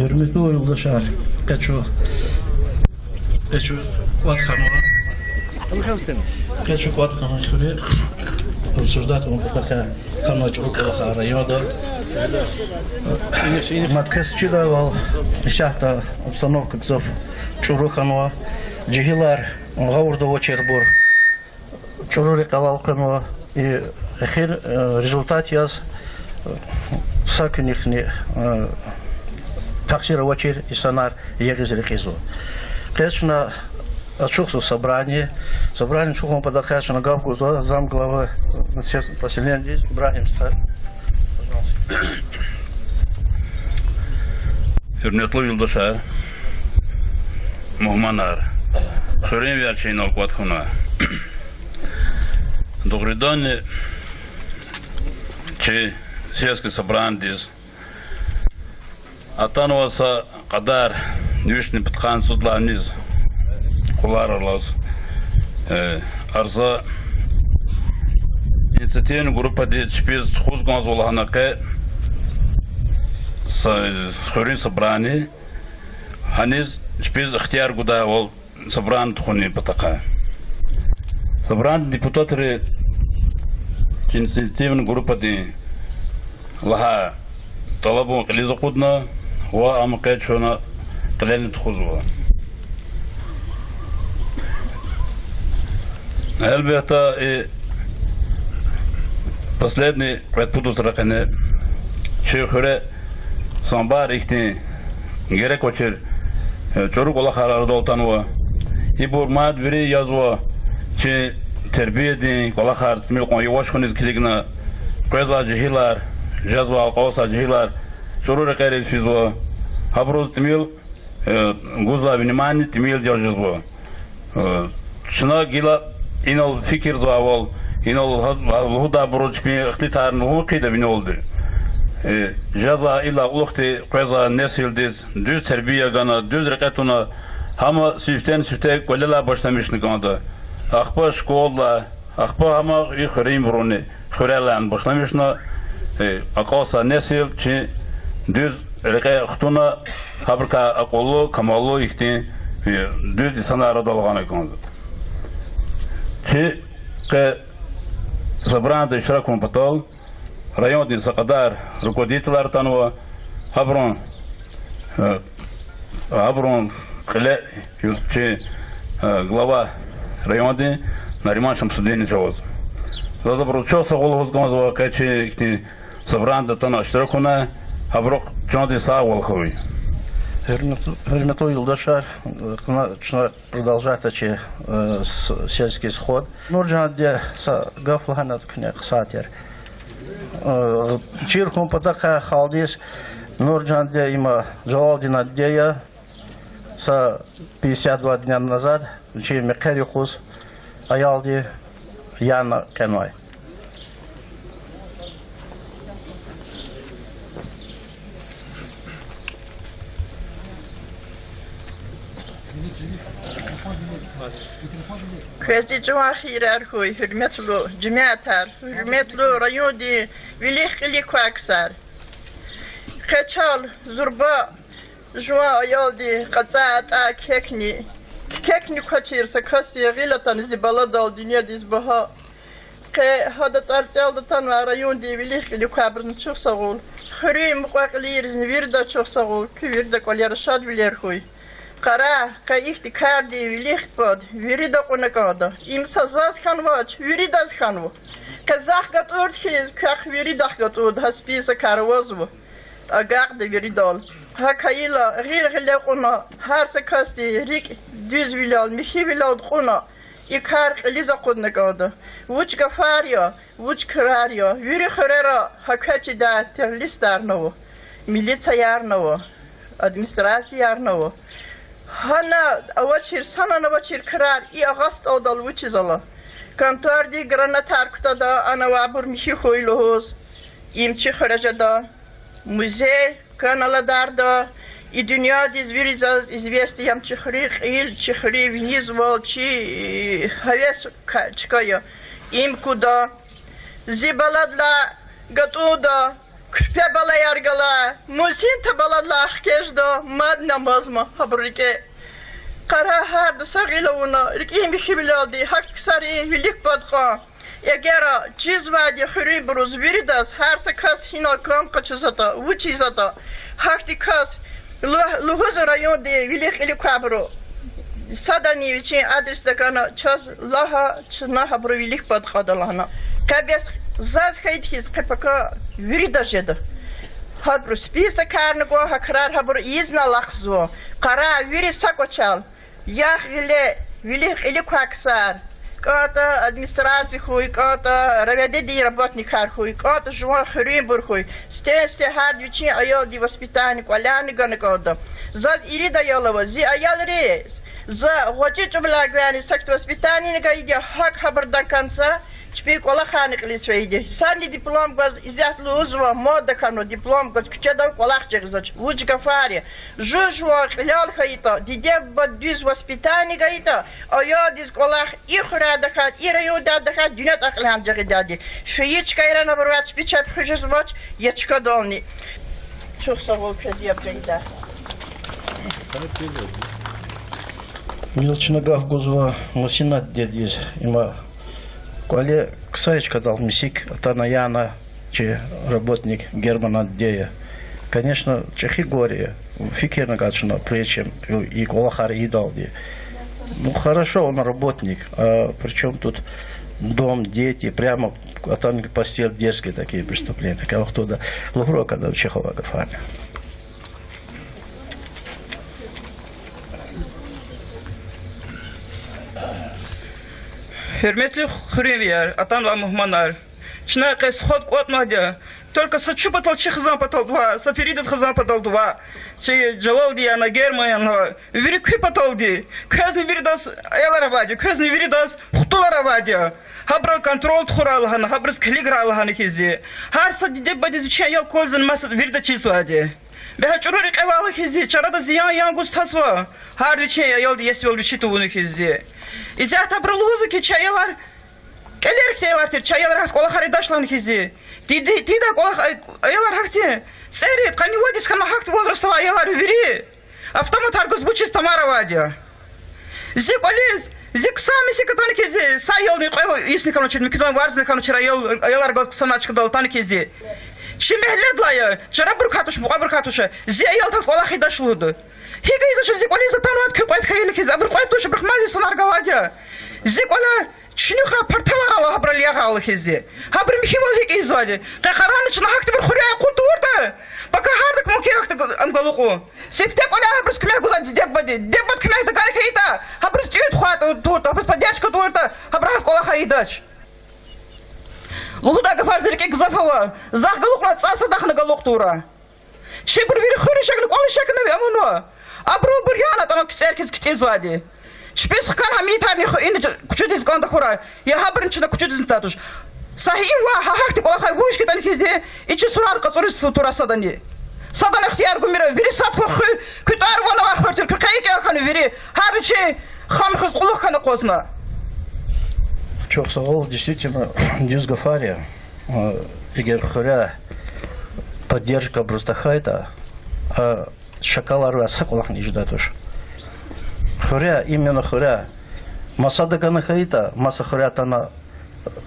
Hürmetli yoldaşlar, Keçu Vatkanova. Keçu Vatkanova şuraya обсуждать така каночку коло района. Маткес чидавал шахта обстановка кзов Чуруханова. Джигилар гаурда очербур. Чурури калалканова и результат яз сакнихни таксира очер и санар егизрихизу. Конечно, отчухсу собрание чухом подохаш на гавку зам главы поселения здесь Ибрахим, пожалуйста. Hürmetli yoldaşlar, muhmanlar, sorayım verçeyin okuat huna. Doğrudan ki siyasi sabrandız, atan olsa kadar nüşni bitkan sudlarınız kullanırlar. Arza inisiyatивный группа через хузгонз улаханаке скорин собрание ханиз через ихтияр гуда ол собран тухуни батака собран депутаты инициативной группа ди лаха талабу қилиза қудна ва амакет шона тален тухузва Elbette последний предпутус ракене шехре самбар ихти герек очер чорук ола харарда олтанва и бурмад вери язва че тербиедин ола хар смил кон яваш хунез килигна квеза жихилар жазва қоса жихилар чорук ракере физва хаброз тимил гуза внимание тимил жазва шна гила İnol fikir zavol, inol huda buruşmi iktidarın hukuki de bin oldu. Jaza illa ulukti qeza nesildiz, düz terbiye gana, düz rekatuna, hama süfte kollela başlamışlık anda. Akpa şkolla, akpa hama yukarıyım buruni, xurelen başlamışna, akasa nesil ki düz rekatuna, habrika akolu, kamalu ihti, düz insana aradalığına kandı. Ki собран да широком потол районный сакадар руководитель танова Аброн Кале юзче глава районный Нариман Шамсудин Джоз. Разобрался голос гомозова качи собран да тана широкона Аброк Джонди Саволховый. Hürmetli yoldaşlar, продолжать сельский сход. Нурджан де гафлахана кне ксатер. Чирком потака халдис Нурджан де има Джавалдина дея с 52 дня назад, че мекари хус аялди Яна Кенвай. Kwezi Jawahir Huy, hürmetli cemaatler, hürmetli rayoni vilikli kwaksar. Kaçal zurba jwa ayaldi qazaat a kekni kaçır sakasi gilatan zibala dal dünya dizbaha. Ke hadat arsaldan ve rayon di vilikli kwabርን çok sağol. Xrim qaqlir virda çok sağol. Virda kolyar şad viler huy. Kara, kayıhtı kardi, vilik bod, virida konakada. İmsazaz kanvaç, viridas kanvu. Kazak gaturd hiz, kak viridah gaturd, haspisa karvazvu. Agak da viridal. Ha kayla, gile kona, her sakasti, rik düz vilal, mihi vilal kona. İkar liza konakada. Vuç gafarya, vuç kırarya, viri khurera, hakaçı da terlistar novo. Militsiya yarnovo, administrasiya yarnovo. Hana avachir sana navachir karar I agast odal vichizala. Kantor di granatar kutada ana vabur mihi khoylohos. İmçi kharajada muzey kanalarда и dünya dizvirizaz известий ям чихрих ил чихри вниз волчи хавес чкая им куда зибаладла гатуда Küpe bala yargala, musin tabala lahkeşdo, mad namazma habrike. Kara harda sagila ona, rikim bihibiladi, hak sari vilik badqa. Egera cizvadi khuri bruz viridas, her sakas hina kam kaçızata, uçizata. Hakti kas, luhuz rayon de vilik ili kabro. Sadani için adreste kana çaz laha çna habro vilik badqa dalana. Kabes zaz haythiz qpk viridajeda. Habro spisa karnego hakrar habro izna lakhzo. Qara viri sakochal. Яхле велих или кваксар, ката администрации хуй, ката раведеди работник хуй, ката жуан хрим хуй, стенсте хардвичи аял ди воспитание кваляны ганакода. Заз ирида ялова, зи аял рейс, за хочет благвяни сакт воспитание нагайдя хак хабар до конца. Чпик ола ханик лисвейди. Санди диплом газ изят лузва мода хано диплом газ кучеда колах чегзач. Луч гафари. Жужва хлял хаита. Диде бадюз воспитание гаита. А я диз колах ихра дахат, ираюда дахат, дюнят ахлан джагидади. Шиичка ира набрват спичап хужезвач, ячка долни. Чух савол кезияб джагида. Милчина гав гузва мусинат дедиз има. Коли ксаечка дал мисик, атана яна, че работник Германа Дея. Конечно, чехи горе, фикерно гачно, причем и колахар и дал. Ну хорошо, он работник, а причем тут дом, дети, прямо атан постель детские такие преступления. Когда кто-то лугро, когда в Чехова гафане. Hürmetli hürriyeler, atan ve muhmanlar. Çına qes xod qotmadı. Только сачу потол чехзан потол два, саферидат хазан потол два. Че жалал ди ана герман, вири күй потол ди. Көзни виридас аялар авади, көзни виридас хутулар авади. Хабра контрол тхурал хан, хабрас калиграл хан кизи. Har sadi debba dizi аял колзан масад вирда чисвади. Беха чурори qevali kizi, çarada ziyan yan gustasva. Har viçe аял ди есвел вичиту bunu kizi. İzahta bruluzu ki çayalar gelir çayalar ter çayalar hak kola xaridaşlan kizi. Dida kola ayalar hakti. Serit kani vodis kana hakt возрастова ayalar veri. Автомат аргус бучис тамара вадя. Зик олез, зик сами секатан kizi. Sayol ni qoy isni kana çün mikdon varzni kana çayol ayalar gaz sanachka daltan kizi. Şimehledlaya, çara burkatuş muqaburkatuş. Zi ayal tak kola xidaşludu. Higa izа зик олез танват köpayt khayli kizi. Aburqaytuş burxmazi sanargaladya. Зик ола Чнюха порталар Аллах бралияга Аллах изи. Хабр михивал хик извади. Кахараны чна хакты бір хуря кутурда. Пока хардак муки хакты амгалуку. Сефтек оля хабрс кмях гузади деббади. Деббад кмях да гали хейта. Хабрс тюет хуат турта. Хабрс поддержка турта. Хабрахат кола харидач. Лухуда гафар зерке гзафава. Захгалукла цаса дахна галук тура. Шибр вири хури шагли кола шакна амуно. Абру бурьяна там ксеркис кчизвади. Шпес хан хамитарни ин кучудис ганда хора. Я хабринчна кучудис татуш. Сахива хахти кола хай вушки тан хизе. Ичи сурар кацурис тура садани. Садан ихтияр гумира вири сатху кутар вона ва хортир кайки хан вири. Харчи хан хус кулух хан козна. Чохсагол действительно дизгафария. Игер хуря поддержка Брустахайта, а шакаларга сакулах не ждать уж. Хуря, именно хуря. Масада ганахаита, маса хуря тана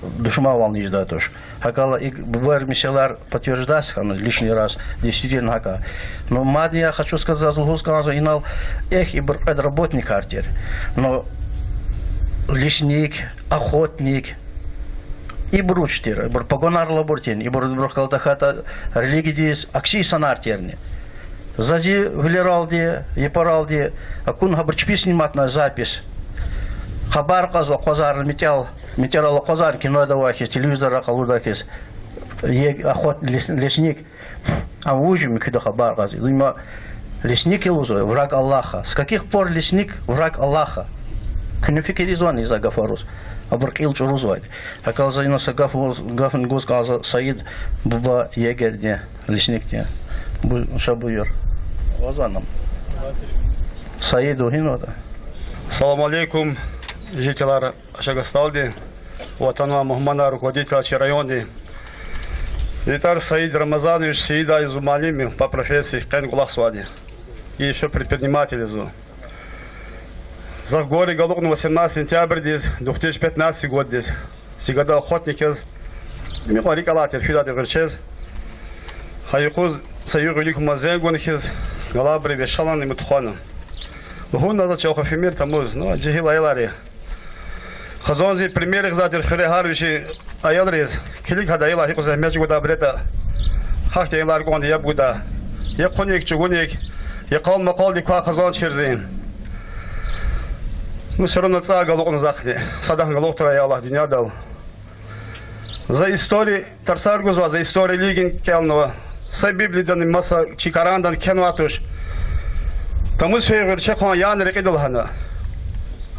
душмавал не ждать уж. Хакала и бывает миссиалар подтверждать лишний раз, действительно хака. Но мадни я хочу сказать, сказал инал, и брат работник артер. Но лесник, охотник, и бручтер, и погонар лабортин, и брухкалтахата религии акси санартерни. Зази Велералди, Епаралди, акун хабарчпи снимать на запись. Хабар казал Козар метеорал Козар кино давахис, телевизора калудахис, охот лесник, а ужим куда хабар казал. Думаю, лесник илузой, враг Аллаха. С каких пор лесник враг Аллаха? Кнефикеризон из Агафарус, а бракил чурузвай. Оказывается, на Сагафун Гус казал Саид Буба егерне лесник-не. Шабуер. Вазаном. Саиду Хинода. Салам алейкум, жителя Шагасталди, Ватанова Мухмана, руководителя района. Итар Саид Рамазанович Саида Изумалими по профессии Кен Гулахсвади. И еще предприниматель Изу. За горе Галук на 18 сентября 2015 год здесь. Сигада охотник из Михаил Калатер Фидат Верчез. Хайкуз Саюг Велик Мазегон из Галабри Вешалан и Мутхана. Лгун назад Чауха Фимир Тамуз, ну, Джихила Элари. Хазонзи пример их задер Хрегарвичи Аялрез. Килик Хадаила Хикус Мячи Гуда Брета. Хахте Элар Гонди Ябгуда. Яконик Чугуник. Якал Макал Диква Хазон Черзин. Ну, все равно ца Галук на Захне. Садах Галук Тараяла Дюня дал. За истории Тарсаргузва, за истории Лигин Келнова. За Библии дан масса Чикарандан Кенватуш. Тому сфея Верчехон Ян Рекидулхана.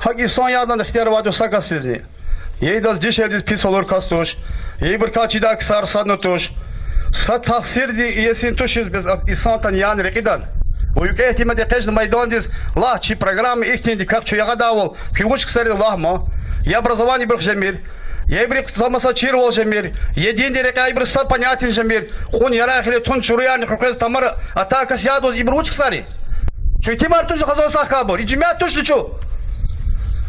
Хаги сон ядан ихтияр ваду сакасизни. Ей даз дишевдиз писолор кастуш. Ей биркачида ксар саднутуш. Сад тахсирди иесин тушиз без исантан Ян Рекидан. Уюке эхтимаде кежн майдондиз лах чи программы ихтинди как чу ягадавол. Кивуч ксари лахма. Я образование брх жемир. Я брик замаса чирвол жемир. Един дирек айбрста понятен жемир. Хун ярахиле тун чуриян хукез тамара атака сядоз ибруч ксари. Чуйтимар туш хазон сахабор. Иджимят туш личу.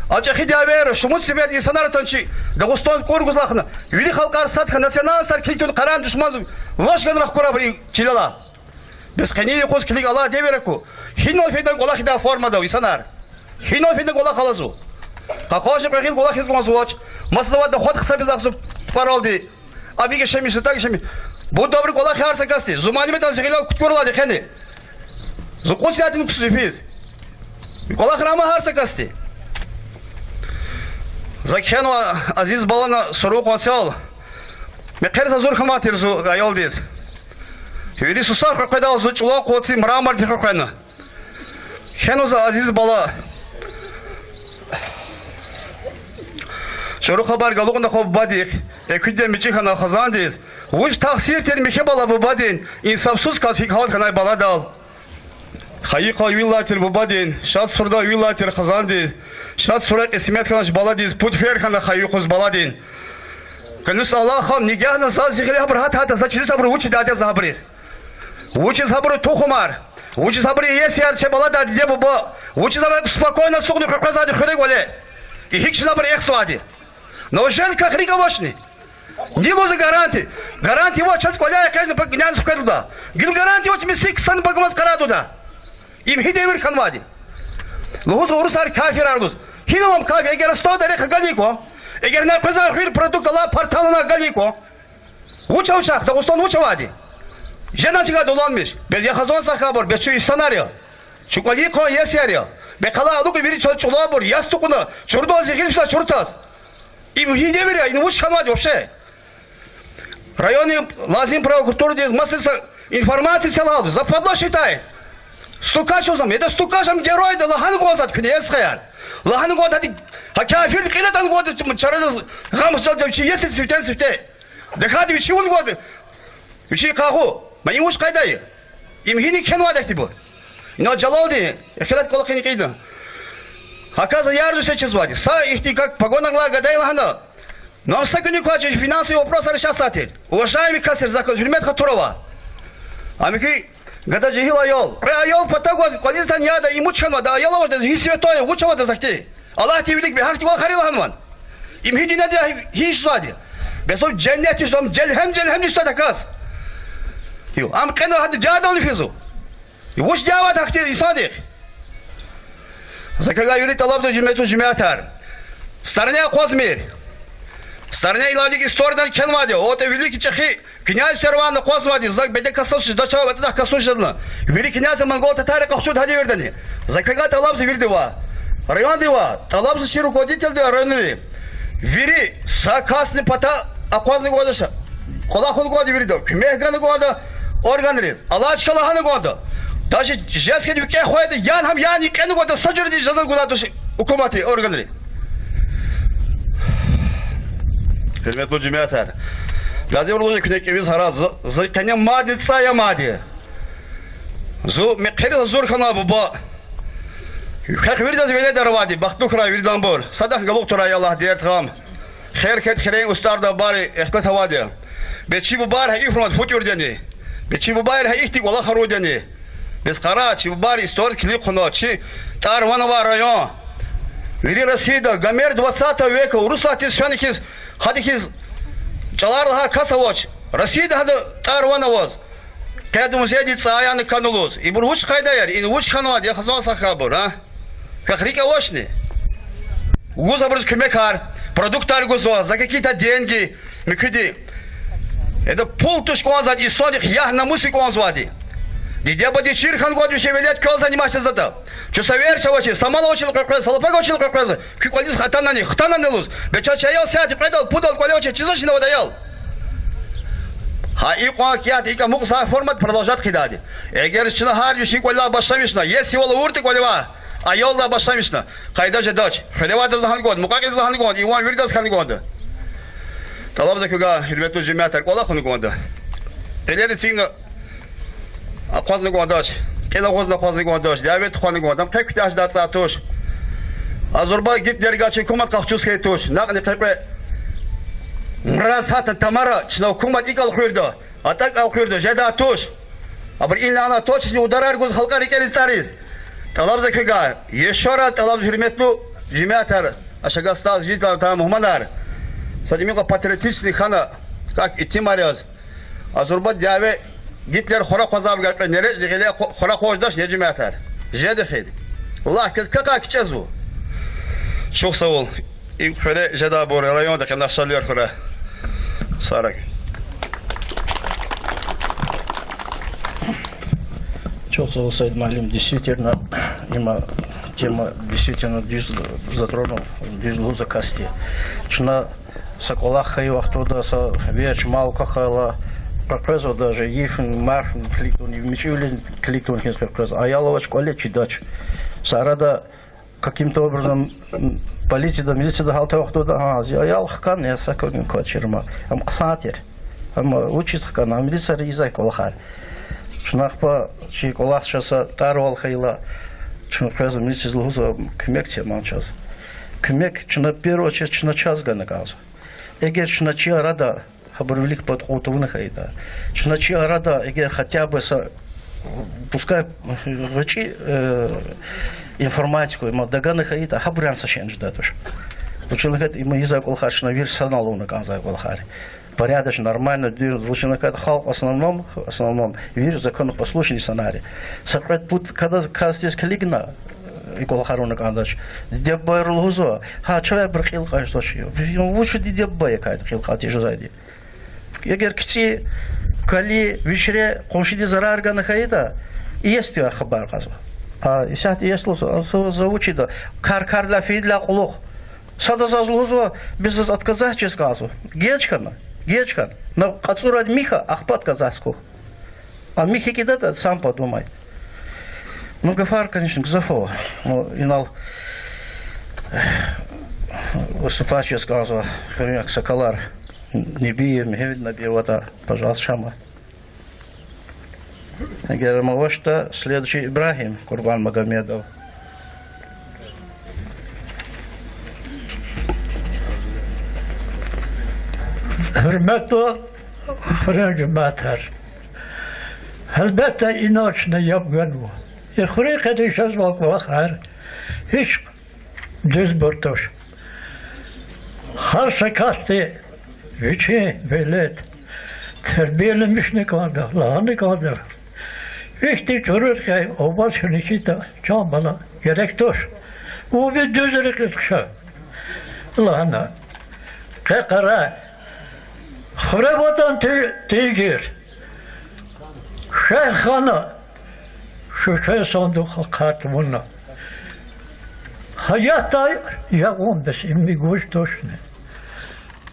Ачахи диавер, шумут себе insanlar tançı. Dağıstan korguzlakna. Vili halkar satha nasyonal sarkitun qaran düşmaz. Laşgan rakura bir çilala. Biz qaniye qoz kilik Allah devereku. Hinol feydan qola xida formada insanlar. Hinol feydan qola qalazu. Qaqaşı qaqil qola xizmaz voç. Maslava xod qısa biz aqsıb paraldi. Abiga şemiş tak şemi. Bu dobri qola xarsa kasti. Zumani metan zigilal kutkorladı qani. Zuqut saatini kusufiz. Qola xrama harsa kasti. Закхену Азиз Балана Сурук Вансел. Мекер Зазур Хаматирзу Гайолдис. Види Сусар Хакадал Зучло Коци Мрамар Дихакена. Хену за Азиз Бала. Шуру Хабар Галугна Хоб Бадих. Эквидем Мичихана Хазандис. Уж Тахсир Тер Михебала Бубадин. Инсабсус Касик Хал Ханай Баладал. Хайqa Виллатер Бубадин, Шат Сурда Виллатер Хазандис, Шат Сурак Эсимет Ханаш Баладис, Путферхана Хайюхус Баладин. Канус Аллахам Нигяна Зазихли Абрахата, Зачис Абру Учи Дадя Забрис. Учи Забру Тухумар, Учи Забри Есиар Чебалада Дебуба, Учи Забру спокойно Сухну Хаказади Хреголе, и Хикши Забри Эхсуади. Но жаль как Риговошни. Не лозы гаранти. Гаранти его час коля, каждый погнян сухаруда. Гил гаранти вот мисик сан багамаскарадуда. Им хидемир ханвади. Лугуз урусар кафир арлуз. Хидомам кафир, егер сто дареха галико. Егер на пеза хир продукт ала порталына галико. Уча учах, Дагустан учавади. Женачига доlanmış. Без яхазон сахабор, без чуй санарио. Чукалико есярио. Бекала алуку бери чолабор, ястукуна. Чурдо зихилпса чуртас. Им хидемир я, им уч ханвади вообще. Районы лазим прокуратуры здесь масса информации целалду. Западло считает. Стукач озам, это стукачам герой да лахан гозат князь хаяр. Лахан гозат а кафир килатан гозат чараз гамсал жавчи если светен свете. Дехади вичи он годы. Вичи каху, май уж кайдай. Им хини кенва дахтибо. Но жалалди, эхлат колохини кайда. Аказа ярду сейчас вади. Са ихти как погонагла гадай лахана. Но сакуни квачи финансовый вопрос решасатель. Уважаемый кассир закон Хюрмет Хатурова. Амики Гада жихил айол. Айол патагоз, Квалистан яда и мучханва, да айол орда хи святой, учава да захти. Аллах ти велик бе хакти гол харил ханван. Им хиди надя хиш сади. Бесо cennet işlem celhem nista takas. Yo, am kena hadi jada oli fizu. Yo, uş java takti isadik. Zakaga yuri talabdo cümletu cümletar. Starnaya kozmir. Старне илавдик историдан кенвади, от великий чехи, князь Тервана Косвади, за беде кастуш, дачава это кастушдана. Вели князь монгол татары кахчуд хади вердани. За кага талабз вердива. Район дива, талабз чи руководитель де районы. Вери сакасны пата аквазны годыша. Кола хол годы вердо, кмехганы года органы. Аллах калаханы года. Даже жеске дюке хояды ян хам яни кены года саджурди жазан года туши hükümeti органы. Hürmetli cümleler. Gazi Urlu'nun künekeviz haraz. Zıkkanya madi tsaya madi. Zu mekkeri zor kana baba. Hak veridaz vele dervadi. Baktu kra viridan bor. Sadak galuk turaya Allah diyet ham. خير خيرين أستار دا باري اختلت هوادي بتشي ببار هاي إفرمت فوتور دني بتشي ببار هاي إختي والله خرو دني بس قرات شي ببار استور كليب خنات شي تار وانا رايون ويري رسيدا гомер 20 века урусла тишанихиз хадихиз чаларлаха касавоч Россияда хада тар вана воз кадум зеди цаяны канулоз и буруч хайдаяр ин уч ханад я хазан сахабур а как рика вошни Гузабрыз кумекар, продуктар гузо, за какие-то деньги, микиди. Это полтушку он зади, содих, я на мусику он звади. Дидя боди чирхан году шевелять, кол заниматься за то. Че соверша очи, самала учил как раз, салапак учил как раз. Киквалис хатанани, хтананелус. Беча чаял сядь, предал, пудал, колече, чизоши наводаял. А и куакят, и кому формат продолжать кидади. Эгер чина харвиши коля башамишна, есть его урты колева. А yolda başlamışlar. Kaydaca daç. Xelevada zahan god, muqaqil zahan god, iwan virdas kan god. Talabza kuga hürmetli cemaatler qola xunu god. Eleri signa aqazlı god daç. Kela qozla qozlı god daç. Davet xunu god. Am tek ihtiyaç da satoş. Azurba git dergaçı hukumat qaqçus kaytoş. Naqli qepe Mrasat tamara çna hukumat ikal xurda. Atak al xurda jada toş. Aber ilana toş ni udarar goz xalqa rikelistaris. Талабза куга, еще раз талаб хурметлу жимятар, ашагастал житал там Мухаммадар. Садимила патриотичный хана, как идти моряз. Азурбат дяве Гитлер хора хозав гапе, не режили хора хождаш не жимятар. Жедехид. Аллах как чезу. Шухсаул. И хре жеда бор район да kana шалер хора. Сарак. Чёрцов Саид Малим действительно, тема действительно затронул, дизлу за кости. Чна соколах хайвах туда со веч малка хайла, проказу даже ефин марф кликнул, не вмечивали кликнул несколько раз. А я ловач коле чидач. Сарада каким-то образом полиция да милиция да халта вах туда. Я лхкан я сакогин квачерма. Ам ксатер, ам учится кан, ам милиция ризай колахар. Шнахпа чи колах шаса тарвал хайла чнахпа миссис луза кмекте манчас кмек чна первую очередь чна час ганагаз эгер чна чи арада хабарлик под отовна хайда чна чи арада эгер хотя бы пускай врачи информатику ма даганы хайда хабран сашен ждатуш училгат има иза колхашна вирсаналуна канза колхари порядочно, нормально, звучит халк в основном вир законопослушный сценарий. Сакрат пут, когда здесь коллегна и колхаруна кандач, дебай рулгузо, человек брахил кажется, что лучше дебай какая-то хилка те же зайди. Егер кти кали вечере коншиди зарарга нахайда, есть я хабар казва. А исят есть лузо заучида, кар для фидля кулох. Сада зазлузо без отказать через казу. Гечкан, но кацура Миха ахпат казахских. А Михи кидата сам подумай. Ну Гафар, конечно, Гзафова. Ну, инал выступающий сказал, хряк Соколар, не бьем, видно, бьевата, пожалуйста, шама. Я говорю, что следующий Ибрахим, Курбан Магомедов. Hürmetli hürmetler. Elbette inançla yapgan bu. Hürri kadişaz vakar. Hiç düz burtuş. Her sakatı içi velet. Terbiyelemiş ne kadar, ne kadar. İşte çürürken o başın iki de çambala gerektir. Bu bir düzlük kışa. Allah'ına. Kakara. Xrebadan teyir. Şeyhana. Şu şey sandık kartımına. Hayatta yağın bes immi güç toşne.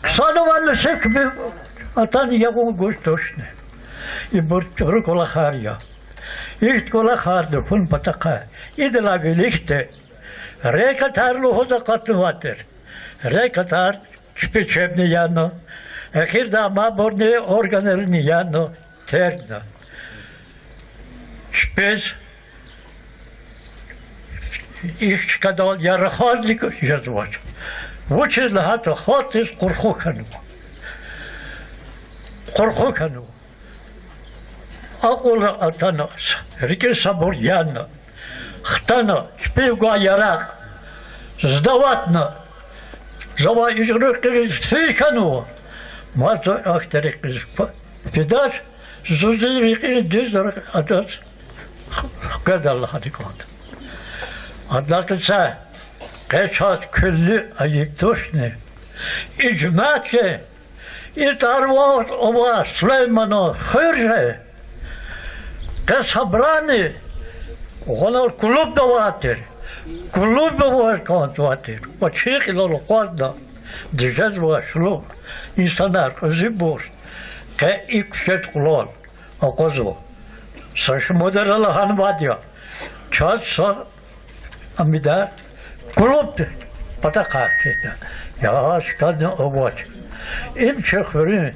Sanıvanı sekmi atan yağın güç toşne. İbur çoruk ola xarya. İht kola xardı fun pataka. İdla birlikte. Rekatarlı hoza katıvatır. Rekatar çipeçebni yanı. Ехир да маборне органерни яно терна. Шпез их кадал ярахадник жазвач. وچه لحظه خاطش قرخو کنو قرخو کنو اقول اتنا ریکه صبر یانا ختنا شپیگو یراق زدواتنا زوا یجرق فی کنو ما تو اخترق پیداش زوزی ریکه دیزر اداس قد الله دیکند ادلاکن سه قشات کلی ayıp toşne icmaçe itarvat ova Süleyman'a hırre kasabrani ona kulüp de vardır kulüp de var kantuatır o çekil qazda diyeceğiz var şunu insanlar özü bor ke ikşet kulol o kozu saç model Allah'ın vadia çat sa amida Kulüptü. Pata karşıydı. Yavaş kadın obaç. İm çökürün.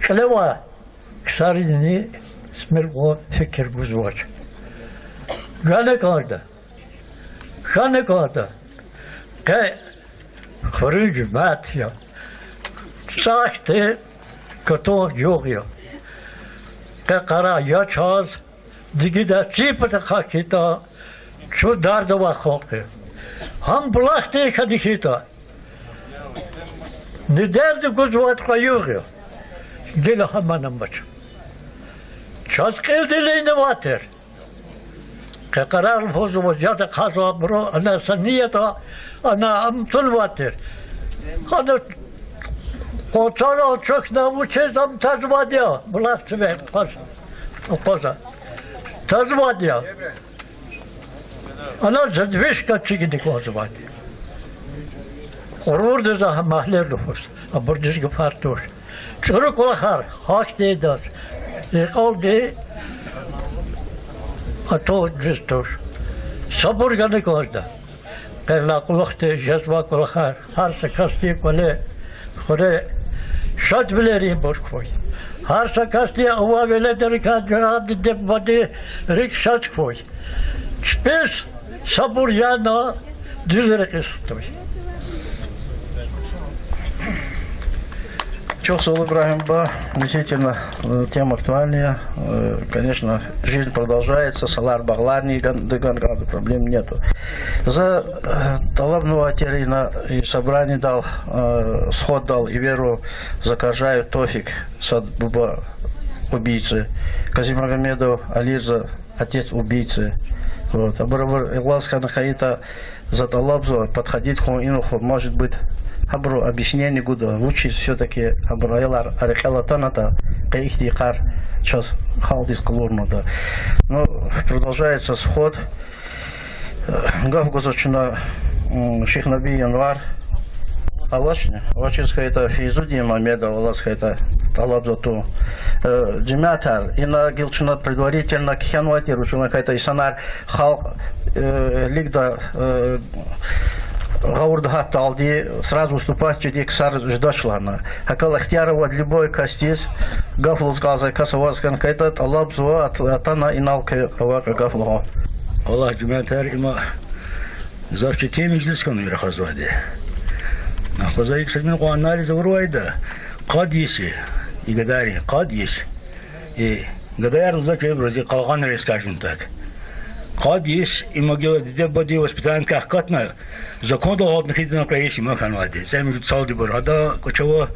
Şöyle var. Kısarini smir o fikir buzvaç. Gane kaldı. Gane kaldı. Ke kırın cümet ya. Saçtı. Kötü yok ya. Ke kara ya çaz. Digi de çipata kakita. Şu darda var kalkıyor. Ham bulaktı kadişita. Ne derdi kuzvat kayıyor. Gel hemen baş. Çaz kildiliğinde batır. Karar bozu ya da kaza bro ana saniyata ana amtul batır. Hadi koçara çok da bu çezam tazvadiya. Bulaktı ve kaza. Tazvadiya. Ana zadviş kaçı gidik o zaman. Korurdu da mahalle lufus. Aburdiz gıfartoş. Çocuk olakar. Hak deydas. Oldu. Ato cüstoş. Sabır ganık orada. Kevla kulakta cezva kulakar. Harsa kasti kole. Kore. Şat bileri boş koy. Harsa kasti ava vele derika ceradı debadi rik şat koy. Çpes sabır yana düzerek istiyor. Çok sağ ol, Ибрагим Ба. Действительно, тема актуальная. Конечно, жизнь продолжается. Салар Багларни, Дагангада, проблем нету. За талабного терина и собрание дал, сход дал и веру закажаю Тофик, Садбуба, убийцы. Казимагомедов, Ализа, отец убийцы. Вот. Абрабар Иласка Нахаита за талабзу подходить к инуху, может быть, абру объяснение гуда. Лучше все-таки абраилар арихала таната каихтикар сейчас халдис колорнуда. Но продолжается сход. Гавгузочна Шихнаби январ. Алашня, Алашинская это Физуди Мамеда, Алашская это Талабзату. Джимятар, и на Гилчина предварительно Кхянуати, Ручуна какая-то Исанар, Хал, Лигда, Гаурдахат Алди, сразу уступать чеди Ксар Ждашлана. Акал Ахтярова любой кастис, Гафлус Газа, Касаваскан, какая-то Талабзуа, Атана и Налка Авака Гафлуа. Аллах Джимятар, има завчите мижлискан Ирахазвади. Ахбазаик сальмин ко анализа вруайда қад есі и гадари қад есі и гадаяр уза чөй брози қалған рейс кажем так қад есі и могила диде боди воспитание кахкатна закон да ход нахиди на краеси махан вади сами жут салди бар хада кочава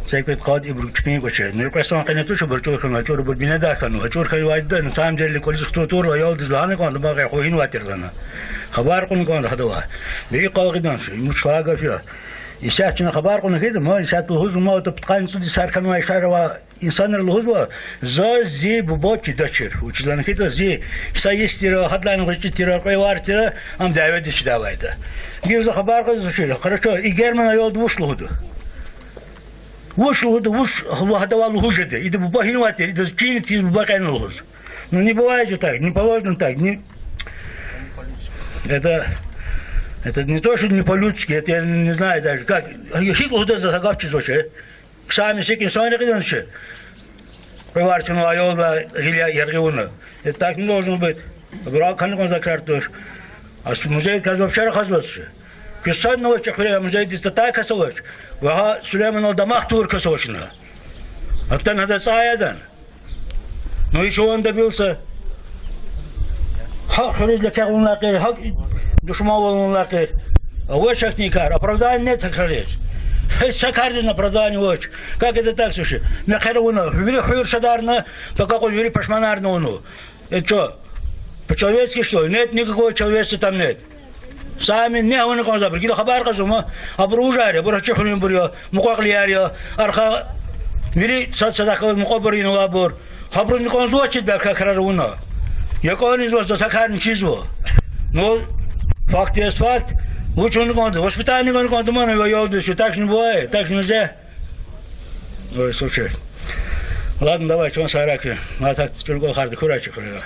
цайкет қад и бручпин коча не красан канету чо брчо хана чор бur bine da kanu chor khai вайда на самом деле колис хто тор ва ял дизлане кан ба гай хоин ватерлана خبر کن کن هدوه به قاعدان شو مشلاقه فيها يساتنا خبر کن كده ما يسات الهوز ما تبتقين سودي صار كانوا يشاروا إنسان الهوز زي ببوتش دشر وشلون كده زي سايستيرا هدلان وجت تيرا قوي وارتيرا هم دعوة شو دعوة ده جيوز خبر كده شو خرجوا يجر من يود وش لهده وش هو هذا والهوز ده إذا بباهين واتر إذا كين تيز بباقين الهوز не бывает же так не положено так не Это не то, что не по-людски, это я не знаю даже как. Хитло худо загавчи зоше. Сами секин сани кидан ше. Приварчено айола гиля яргиуна. Это так не должно быть. Брак ханкон закрар тош. А с музей казов шара хазвас ше. قصة نوش خليه مزيد استطاع كسوش وها سليمان الدماغ تور كسوشنا أكتن هذا صايدا نويشون دبيلسه حق خريج لك يقولون لاقير حق دشمن ولون لاقير أول شخص كار أپرادان نت خريج شكاردنا أپرادان وش как это так слушай на херовно вели хуйр шадарна то какой вели пашманарно оно это что по-человечески что нет никакого человечества там нет сами не он кон забр кило хабар казума абружаре бурачхунин бурё муқақлиярё арха вели садсадаков муқабрин вабур хабрун кон звучит бя херовно якон из вас засакарн чизво но факт есть факт лучше он гонд воспитание он гонд мана его что так не бывает так нельзя ой слушай ладно давай что сараки а так только хард курачи курага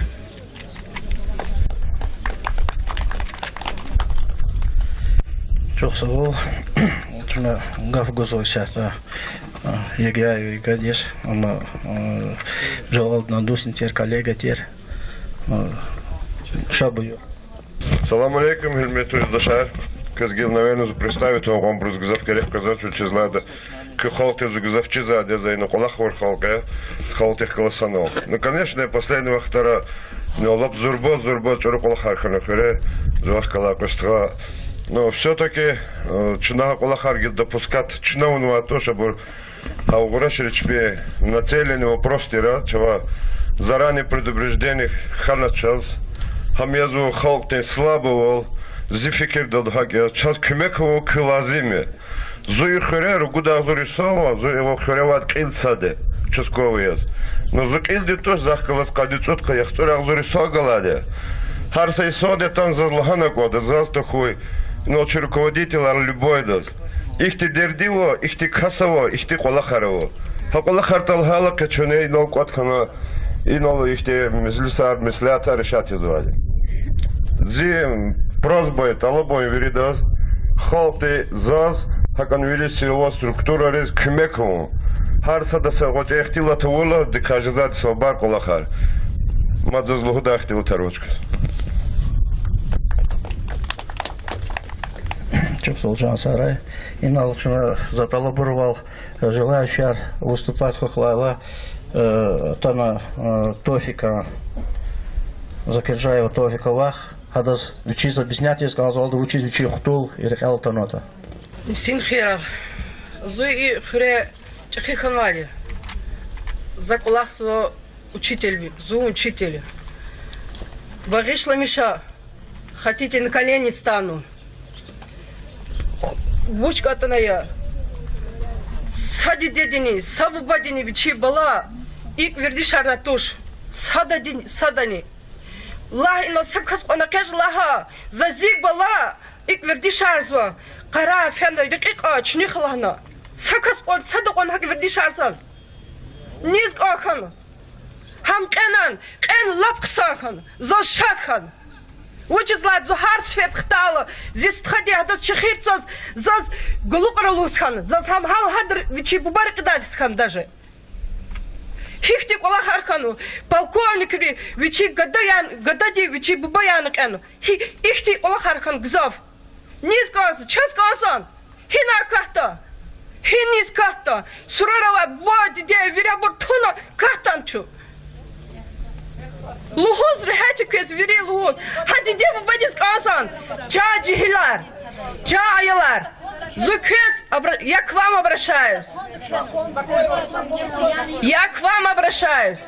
Çok sağ ol. Şimdi gaf gozo şartta егаю и гадиш, ama жалоб на дусин тер коллега тер. Шабую. Салам алейкум, хилмету издашар. Казгил, наверное, представить вам брузгзав керех казать, что чизлада. Кхолте зугзав чиза, де за иноколах ворхолка, холте колосанол. Ну, конечно, последнего втора, но лоб зурбо, чуроколах арханахере, зуахкалакостра. Но все-таки чинага колахаргил допускать чиновного то, чтобы аугураширичбе нацеленный вопрос тира, чего заранее предупрежденных ханачас, хамязу халктен слабовал, зификер дадхагя, час кумеково килазиме, зуихере ругуда зурисова, зуево хереват килсаде, часковый. Но зукилди тоже захкалас кадицотка, яхтурах зурисова галаде. Харсей соде там зазлахана кода, застухуй. Ночь руководителя любой дос. Их ты дердиво, их ты касово, их ты колахарово. А колахартал хала качуне и нол котхана и нол их ты мислята решать извали. Зи просьбой талобой веридос. Холты заз, хакан вели силова структура рез кумекову. Харса да се вот эхтила тавола, декажизат собар колахар. Мадзазлуху да эхтил тарочка. Чувствовал Сарай и научно заталабурвал желающих выступать хохлала тана Тофика Закиржаева Тофика Вах хадас учить объяснять сказал да учить хтул и рекал танота Синхирар зуи хре чахиханвали закулахсо учитель зу учитель Варишла Миша хотите на колени стану Бучка таная, сади дедини, сабу бадини бичи бала, ик верди шарна туш, садани. Лах ина сакас пана кэж лаха, зазиг бала, ик верди шарзва, кара фенда ик чних лахна, сакас пан садок он хак верди шарсан. Низг ахан, хам кенан, кен лапксахан, зашатхан. Учит лад зухар сфет хтала, здесь тхади хадат чехирцаз, заз глукралусхан, заз хам хадр вичи бубарик дальсхан даже. Хихти колахархану, полковник вичи гадади вичи бубаянок эну. Ихти колахархан гзав. Низ газ, час газан. Хина кахта. Хиниз кахта. Сурарава води де вирябур туна кахтанчу. Лухуз рехачи кез вири лухуз. Хади деву бадис казан. Джа джихилар. Джа аялар. Зукез, я к вам обращаюсь. Я к вам обращаюсь.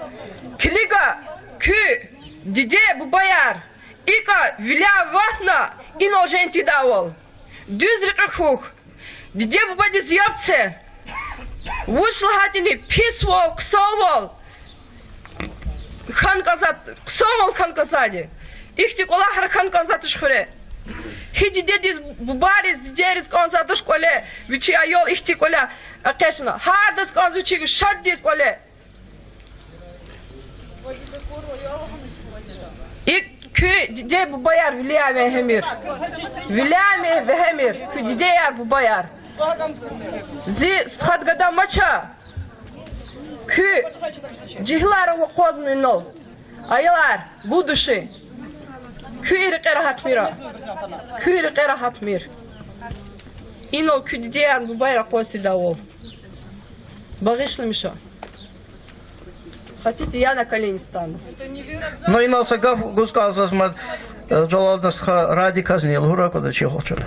Клига, кü, диде бубаяр. Ика виля ватна и ноженти давол. Düzrika хух. Диде бубадис япце. Вышла хатини писвол, ксовол. Хан казат, ксовол хан казади. Ихти колахар хан казат шхуре. Хиди дедис бубарис дедис казат школе. Вичи айол ихти коля акешна. Хардас каз вичи шаддис коле. İk kü diye bu bayar Vilya ve Hemir. Vilya ve Hemir. Kü diye yer bu bayar. Zi sthat gada maça. Kü cihlar ve kozmin ol. Aylar bu dışı. Kü iri rahat mira. Kü iri rahat mir. Ино кюддеян бубайра коси дао. Багишла Миша. Хотите, я на колени стану. Но и на сагав гускал засмат жалалдас ради казнил урака да чего хочет.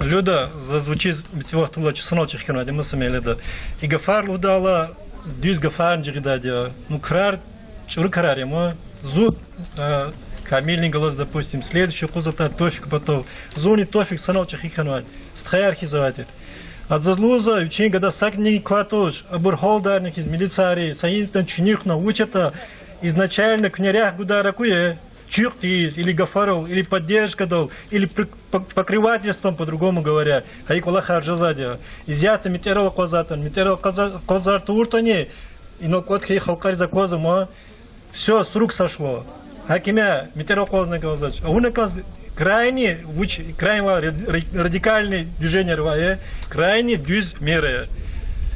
Люда зазвучит всего тула часоночек кино, где мы сами да. И гафар удала дюз гафар джигдадя. Ну крар чур крар ему зуд камильный голос, допустим, следующий кузата тофик потом. Зони тофик саночек кино. Стхаярхи заватит. От зазлуза учень года сакни кватуш, абурхолдарных из милиции, саинстан чуних научата изначально княрях гударакуе. Чухтис, или гафаров, или поддержка дал, или покрывательством, по-другому говоря. Хайкула харжазадя. Изята метерол козатан, метерол козар туртане, и но кот хей халкар за козом, все с рук сошло. Хакимя метерол козна козач. А унаказ крайне радикальное движение рвае, крайне дюз меры.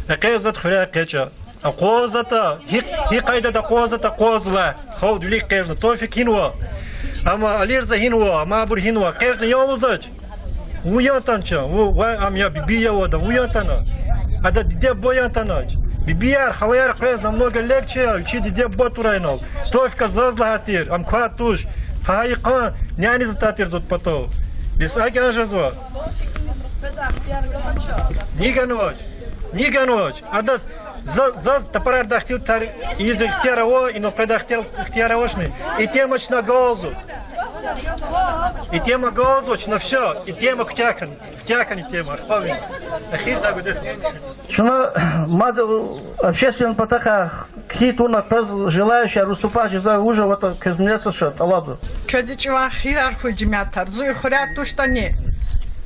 Такая зат хря кеча. А козата, хикайда да козата козла, хауд велик кежна, тофик хинуа, ама алирза хинуа, ама абур хинуа, кежна ямузач, уянтанча, ам я бибия вода, уянтана, а да диде боянтанач, бибияр, халаяр кез намного легче, учи диде ботурайнал, тофика зазла хатир, ам кватуш, фаайка, няни зататир зот потов, без аки жазва, Ниганоч, а да за топорар дахтил тар из ихтяраво и но предахтил ихтяравошный и темач на газу. И тема газу, на все, и тема ктякан тема. Шуна мад общественный потахах хитуна пез желающая выступать за уже вот казнется шат аладу. Кадичва хирар худжмятар зуй хурят то что не.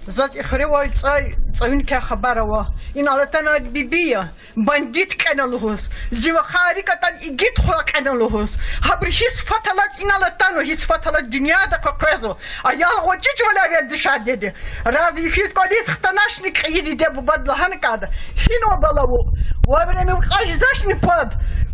Зас ихревой цаинка хабарова иналатана бибия бандит каналухус зива харикатан игит хуа каналухус хабрихис фаталат иналатано хис фаталат дуньяда кокрезо а я очич вала вердишад деди рази фисколис хтанашни киди де бадлахан када хино балаву вовремя каждашни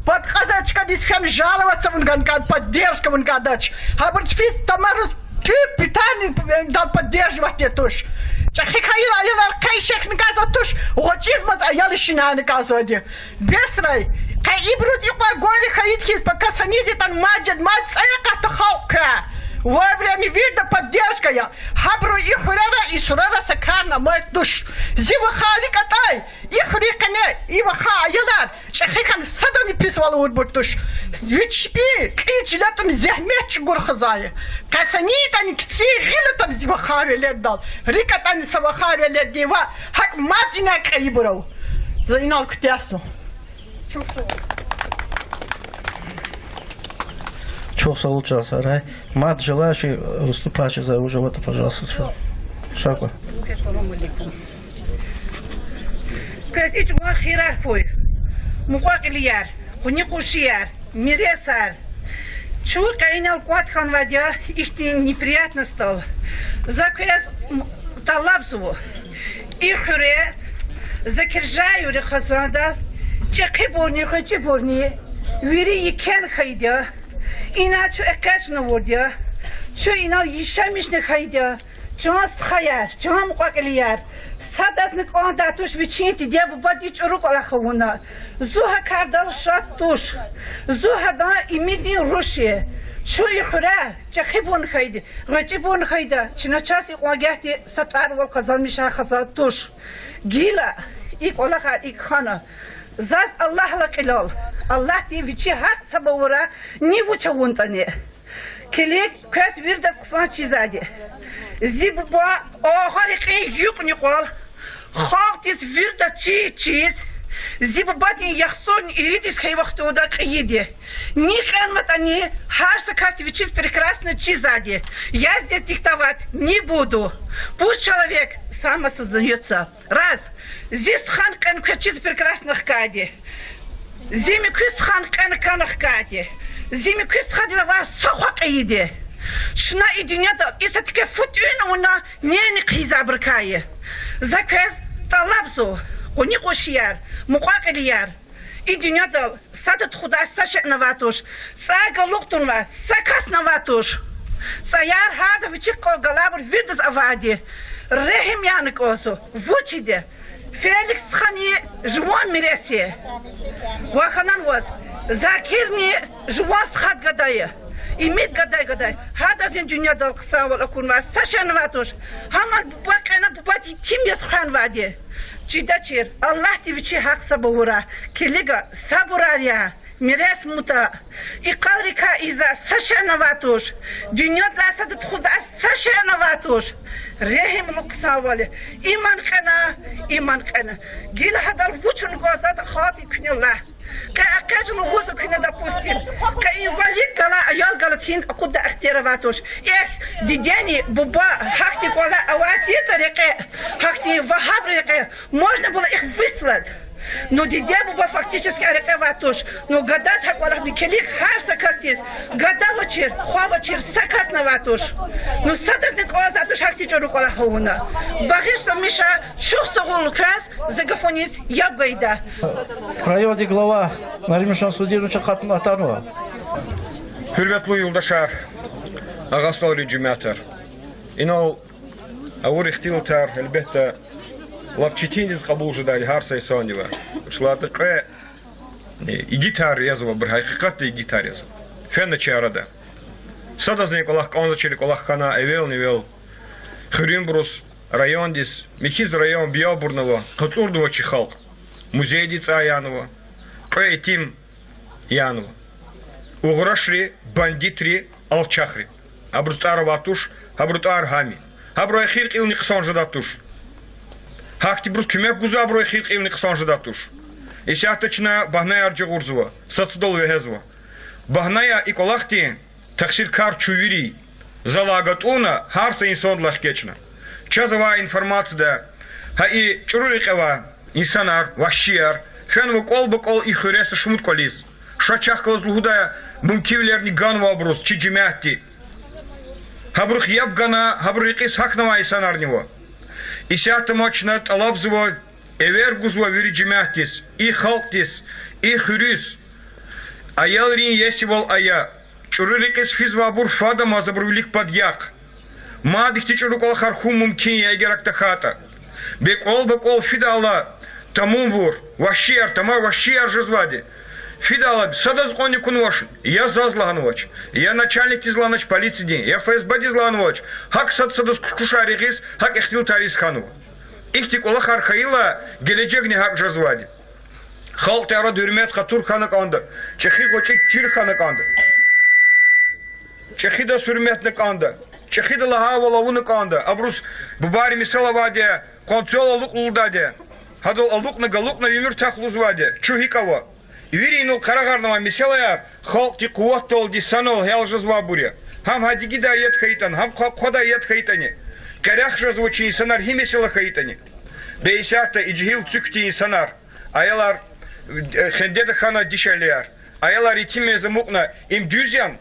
под казачка дисфен жаловаться вон ганкад поддержка вон кадач хабрихис тамарус ты питание дал поддерживать этуш. Чахикаила аяла кайшек наказатуш. Хочизмас аяли шина наказоди. Бесрай. Кай ибрут иква горе хаиткис пока санизитан маджад мацаяка тахаука. Во время вида поддержка я. Хабру ихурара и сурара сакарна мой душ. Зива хади катай. Ихурикане иваха аялар. Чахикан садани писвала урбутуш. Вичпи кричилятан зехмеч гурхазая. Касанитан кци гилатан зива хави леддал. Рикатан савахави леддива. Хак матина каибурау. Заинал ктясну. Чуху. Чего случился, рай? Мат желающий выступать за уже вот это, пожалуйста. Шаку. Касич махирар пой. Мукакилияр, хуникушияр, миресар. Чур кайнал кватхан вадя, их неприятно стало. Заказ талабзу. Ихре закиржаю рехазада. Чекибурни, хочибурни. Вири икен хайдя. Иначе экачно водя, что иначе еще мишне хайдя, часто хаяр, чам квакелияр, садазник он датуш вичинти дебу бадич рук алахауна, зуха кардал шатуш, зуха да имидин руши, что ихра, чахибун хайди, гачибун хайда, чиначас иквагяти сатар вал казан миша хазатуш, гила, ик алахар ик хана. Заз Аллах лакилал. Аллах ти вичи хак сабаура не вуча вунтане. Келек кас вирдас ксан чизади. Зибба охарик юк никол. Хактис вирда чиз. Зиббатни яхсон иридис хайвахту да киеди. Никан матани харса кас вичи прекрасно чизади. Я здесь диктовать не буду. Пусть человек сам осознается. Раз. Здесь хан кан качиз прекрасных кади. Зими кис хан кан хкади. Зими кис хади на вас сохак иди. Шна идинята исатке футюна уна не киза бркае. Заказ талабзу. Они кошияр, мукакелияр. Идинята садат худа сашек наватуш. Сага луктурма, сакас наватуш. Sayar hada vichik ko galabur vidas avadi. Rehim yanik oso. Vuchide. Felix Khani Juan Miresi. Wakhanan was. Zakirni Juan Khat Gadaya. İmit gaday. Hada zin dünyada kısa ol okunmaz. Saşan vatuş. Haman bakana bubati tim yashan vadi. Çidaçir. Allah diviçi hak sabura. Kiliga saburarya. Miras muta. İqarika iza saşan vatuş. Dünyada sadat khuda saşan vatuş. Rehim kısa ol. İman kana. Gil hadal vuçun gozat khati kunillah. كأكاج الغوص كنا دبوستين كإنفاليد كلا أيال جالسين أقود اختياراتوش ديداني بابا حكتي ولا أواتي طريقة حكتي وهاب طريقة можно было их выслать но дидя баба фактически арекаватуш но гадат хак вала бикелик хар сакастис гадавочир хавочир сакаснаватуш но садасник озатуш хакти чору кола хауна багишно миша чухсогул крас загафонис ябгайда В районе глава Наримишан Судиновича Хатматанова. Hürmetli yoldaşlar, ağasları cümleter. İnal ağır ihtilatar elbette lapçitiniz kabul judali har saysanıva. Çladıqı gitar yazıva bir haqiqatda gitar yazıva. Fenna çarada. Sadaznik Allah kanzaçelik Allah kana evel Хрюмбрус райондис Михиз район Биобурного Кацурдова Чихалк музей Янова Каэтим Янова Уграшри бандитри Алчахри Абрутар Ватуш Абрутар Хами Абруахир Килни Ксанжадатуш Хактибрус Кюмек Гуза Абруахир Килни Ксанжадатуш Исяточна Бахная Арджагурзова Сацдол Вехезова Бахная и Колахти Таксир Кар Чувири Залагатуна Харса инсон лахкечна Чазова информация Хаи Чурикова инсанар Вашияр Фенву колбакол и хюреса шмут колис Шачах колозлугуда Мумкивлерни ган вабрус Чиджимяхти Хабрух ябгана Хабрухис хакнава инсанар него Исята мочна Талабзова Эвергузва вириджимяхтис И халктис И хюрис Аялрин есивол ая Чуриликес физвабур фада мазабрулик подяк. Мадихти чурукол хархум мумкин ягеракта хата. Бекол фидала тамумвур вашиар тама вашиар жизвади. Фидала садаз кони кунваш. Я зазлаганвач. Я начальник изланач полиции день. Я ФСБ дизланвач. Хак садаз кушаригис хак ихтил тарис хану. Ихти кола хархаила геледжегни хак жизвади. Халк тара дюрмет хатур хана канда. Чехи гочек чир хана канда. Чехида сүрметник анда, чехида лахавалавуник анда, абрус бубари мисалаваде, концолалук лулдаде, хадал алукна галукна юмир тахлузваде, чухикава. Вири инул карагарнава мисалая, халки куватта олди санол хял жазвабуре. Хам хадигида ед хайтан, хам хода ед хайтани. Карях жазвучи инсанар химисела хайтани. Бейсята иджхил цюкти инсанар. Аялар хендеда хана дишалияр. Аялар итиме замукна им дюзян.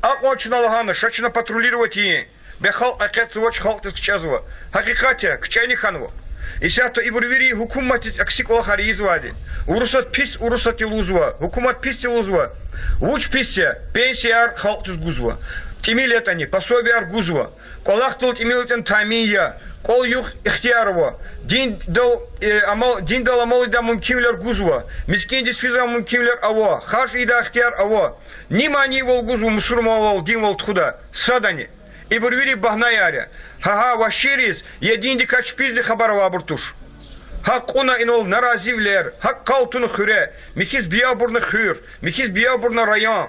Аквачна лагана, шачна патрулировать ей. Бехал акецувач халтис кчазва. Хакикатя, кчайни ханва. Исято и бурвери хукуматис аксикола хари извади. Урусат пис, урусат илузва. Хукумат пис илузва. Уч писья, пенсияр халтис гузва. Тимилетани, пособияр гузва. Колахтул тимилетен таймия. Кол юх ихтиярова. Дин дал амал да мумкимлер гузва. Мискин дисфиза мумкимлер аво. Хаш ида ихтияр аво. Нимани вол гузу мусурмавал дин вол тхуда. Садани. И бурвири бахнаяря. Ха ваширис един дикач пизди хабарова буртуш. Хакуна инол наразивлер. Хак калтун хюре. Михиз биябурна хюр. Михиз биябурна район.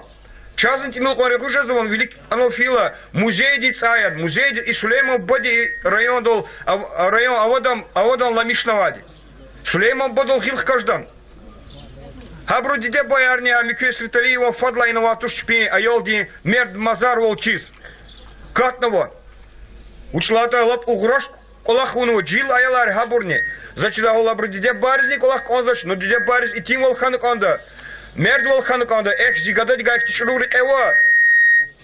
Чазан тимил кварегу жазыван велик анофила музей дицаяд, музей и Сулейман боди район дол район аводан ламишнавади. Сулейман бодол хилх каждан. Хабру диде боярня микве светалиева фадла иноватуш чпи айолди мерд мазар волчиз. Катного. Учлата лап угрош колахуну джил аялар хабурни. Зачда олабру диде баризни колах конзаш, но диде бариз и тим волханок анда. Мердвол хануканда эх зигадади гайки чурурик эва.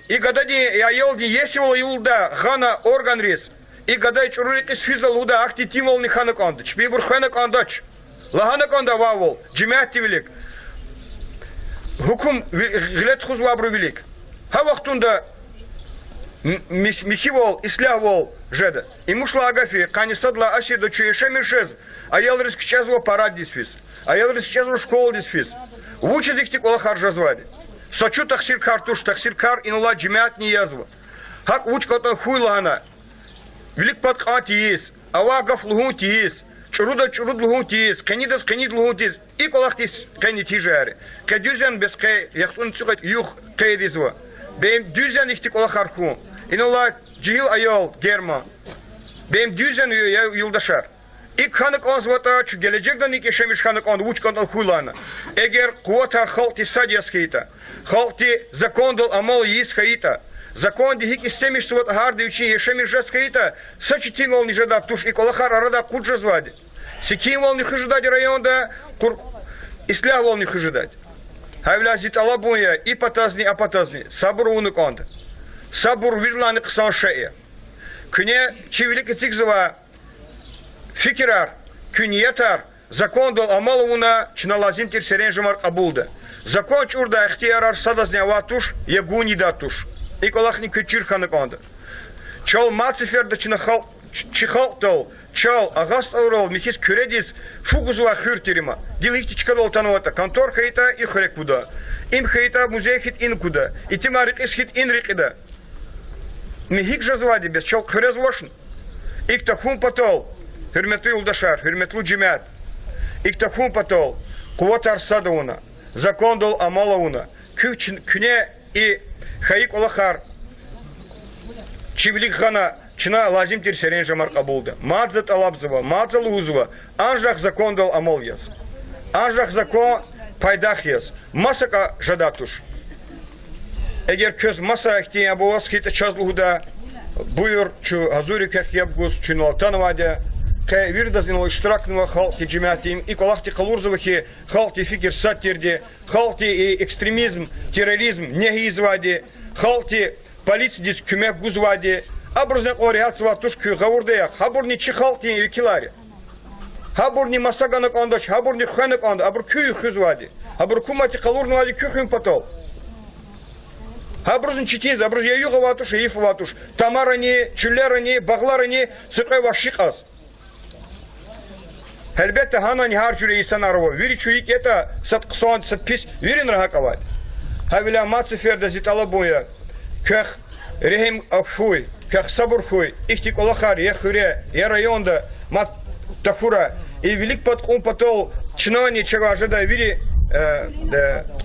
И гадади я елди есивол юлда хана орган рис. И гадай чурурик из физалуда ахти тимол ни хануканда. Чпибур ханукандач. Лахануканда вавол. Джимяти велик. Хукум гилет хузвабру велик. Ха вахтунда Михивол, Ислявол, Жеда. И мушла Агафи, Канисадла Асида Чуешемишез, а я раскчезло парад дисфис, а я раскчезло школу дисфис. Вучез их тикола харжазвади. Сочу тахсир картуш, тахсир кар инула джимят не язва. Хак вучката хуйлана. Велик подкат есть, авагав лугут есть. Чуруда чуруд лугут есть, канидас канид лугут есть. И колахтис канити жаре. Кадюзен без кай, яхтун цукат юх кайдизва. Бем дюзен их тикола харху. Инула джил айол герма. Бем дюзен юлдашар. İlk kanık anzvata şu gelecekten ilk yaşamış kanık andı uç kanal huylana. Eğer kuvatar halkti sadiyas kayıta, halkti zakondol amal yiyiz kayıta, zakondi hik istemiş sıvat hardı için yaşamış jaz kayıta, saçı tim ol nijadak tuş ilk olahar arada kudjaz vadi. Sikim ol nihıjadadi rayonda, islah ol nihıjadadi. Havla zit alabunya, ipatazni apatazni, sabır unuk andı. Sabır virlanı kısan şeye. Küne çivilik itsik zıva, Fikrar, künyetar, zakon dol amaluna çınalazim tir jumar kabulda. Zakon çurda ihtiyarar sadaznya vatuş, yeguni datuş. İkolahni küçür kanıkandı. Çal matsiferda çıhal tol, çal agast aurol, mihis kürediz, fuguzva hürtirima. Dil ihti çıkadol tanıvata, kantor kayıta ihrek buda. İm kayıta muzey hit in kuda, itimarik ishit in rikida. Mihik jazvadi bez, çal kürez loşn. İktahum patol. Hürmetli yoldaşlar, hürmetli cemaat. İktahum patol, kuvatar sadavuna, zakondol amalavuna, küne i hayik olahar, çivilik hana, çına lazim tir seren jamar kabulda. Madzat alabzava, madzal huzva, anjak zakondol amal yaz. Anjak zakon paydah yaz. Masaka jadatuş. Eğer köz masa ihtiyan bu vaskite çazluhuda, buyur çu hazurikah yapguz, çu noltanavadya, Кай вирдазин иштиракнува халки джиматим и колахти калурзовахи халки фикер сатирди халки и экстремизм терроризм не извади халки полиция дис кюмек гузвади абрузне ориацва тушку гавурдая хабурни чи халки викилари хабурни масаганак андаш хабурни ханак анд абр кюй хузвади абр кумати калурнувади кюхим потол хабрузин читиз абруз яюга ватуш иф ватуш тамарани чулерани багларани цыкай вашикас Elbette hanani harcure insan araba. Viri çuyuk eta sat kısan sat pis virin rahakavat. Havila matsiferde zit alaboya. Kah rehim afhuy, kah sabır huy. İhtik olahar ya hüre ya rayonda mat tafura. И велик подком потол чиновник чего ожидая вири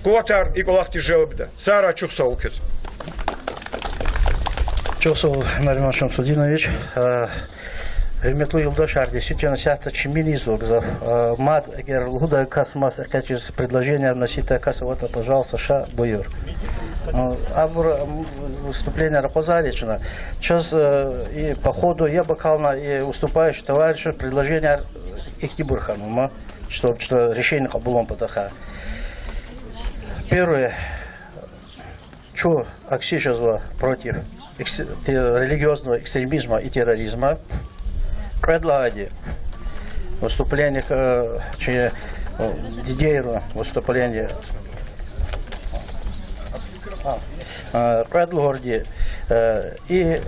кулатар и колахти желобда. Сара чухсаукес. Чухсал Нариман Шамсудинович. Hürmetli yoldaşlar, действительно, сейчас чимини изогзав. Мад, эгер луда касмас, через предложение носить касовата, пожалуйста, ша буйор. Абур выступление Рапозарична. Сейчас и по ходу я бакална и уступающий товарищу предложение Ихтибурхану, что решение кабулом потаха. Первое, что аксижазва против религиозного экстремизма и терроризма. Предлагали выступление Дидейру, выступление предлагали и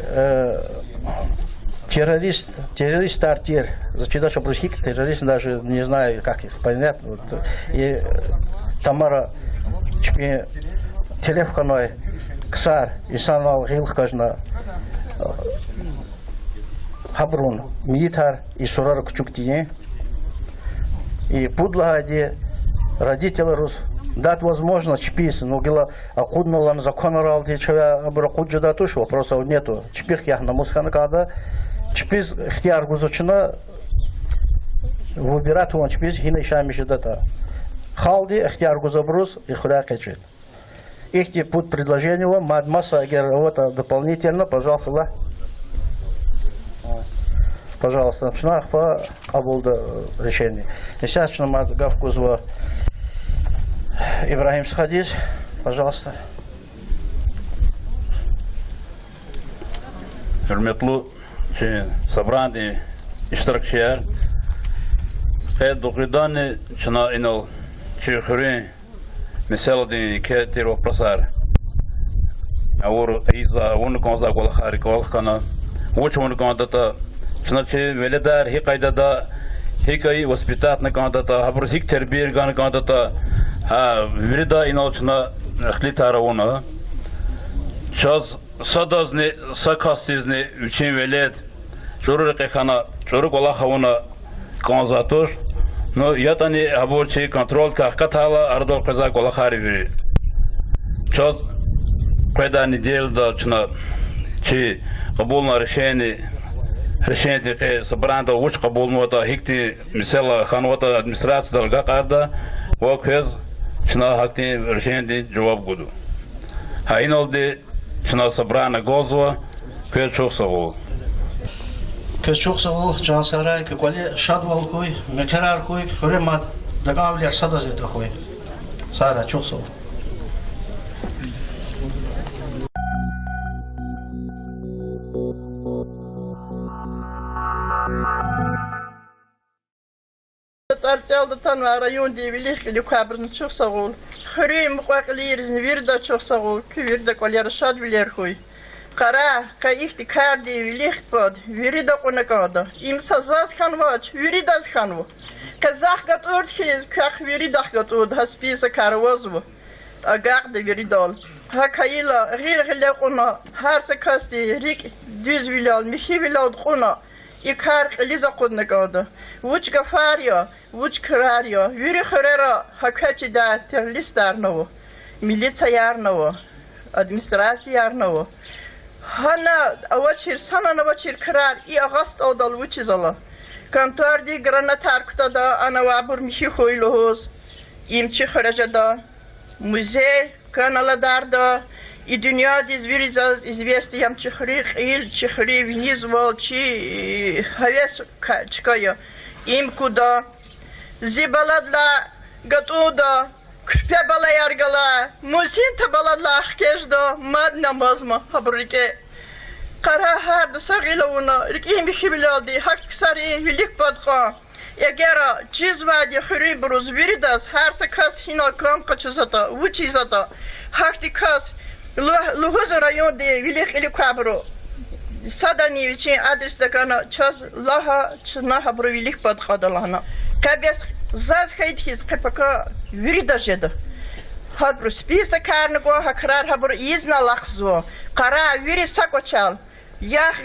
террорист артер, зачем чтобы террорист даже не знаю как их понять, и Тамара чпи телефоной ксар и санал гилхкажна Хабрун, Митар и Сурар Кчуктине. И Пудлагади, родители рус, дать возможность чпис, но гила акуднула на закон оралди, чая абракуджа датуш, вопросов нету. Чпих я на мусханкада, чпис хтяр гузочина, выбирать он чпис, хина шамиши дата. Халди хтяр гузабрус и хуракачит. Их путь предложения вам, мадмаса, вот дополнительно, пожалуйста, Пожалуйста, начинаю по кабулда решение. Сейчас начинаем гавкузва Ибрахим Схадис, пожалуйста. Hürmetli sabranı iştirakçılar, doğrudan çına inal çığırı mesela ki tiro prasar. Авор иза он конза кола хари кола кана. Уч он кандата. Чначе веледар хикайдада хикай воспитатна кандата. Хабр хик тербир ган кандата. Вирида иналчна хлитара она. Час садазне сакастизне учин велед. Чуру кехана чуру кола хавона конзатор. Но ятани аборчи контроль кахкатала ардол каза кола хари вири. Час когда неделю да чна чи кабулна решение те собранда уч кабулната хикти мисела ханвата администрация далга карда вокез чна хакти решение жаваб гуду хайнолде чна собрана гозва кечосову жансарай квали шадвал кой мекарар кой хремат дагавля садазет кой сара чосов Арцел тан район де велих или хабрн чусагул. Хрим кваклирз вирда чусагул, квирда колер шад вилерхуй. Кара каихти карди велих под вирда конакада. Им сазас ханвач, виридас ханву. Казах гатурд хиз, ках виридах гатурд хасписа карвазу. Агак де виридал. Хакаила рил глекуна, харса касти рик düz vilal, mihi vilal kuna. İkar liza kudna gada. Vuç gafarya, vuç kırarya, yürü khırara, hakaçı da terlis darnovo. Milita yarnovo, administrasiya yarnovo. Hana avaçir, sana navaçir kırar, i agast odal vuçiz ala. Kantor di grana tarkuta da, ana vabur mihi khoyluhoz, imçi kharaja da, muzey, kanala darda, И дунья дизвиризаз известиям чихрих ил чихри внизвал чи хавес чкая им куда зибаладла гатуда кпе бала яргала мусин табаладла ахкежда мад намазма хабрике кара хард сагилауна риким бихибилади хак сари велик падха егера чизвади хри бруз виридас харса кас хина кам качзата вучизата хактикас Лухоза район де велих или кабро. Садани вичин адрес такана час лаха чнаха бро велих подхадалана. Кабес заз хайдхиз капака вирида жеда. Хабро списа карного хакрар хабро изна лахзо. Кара вири сакочал. Ях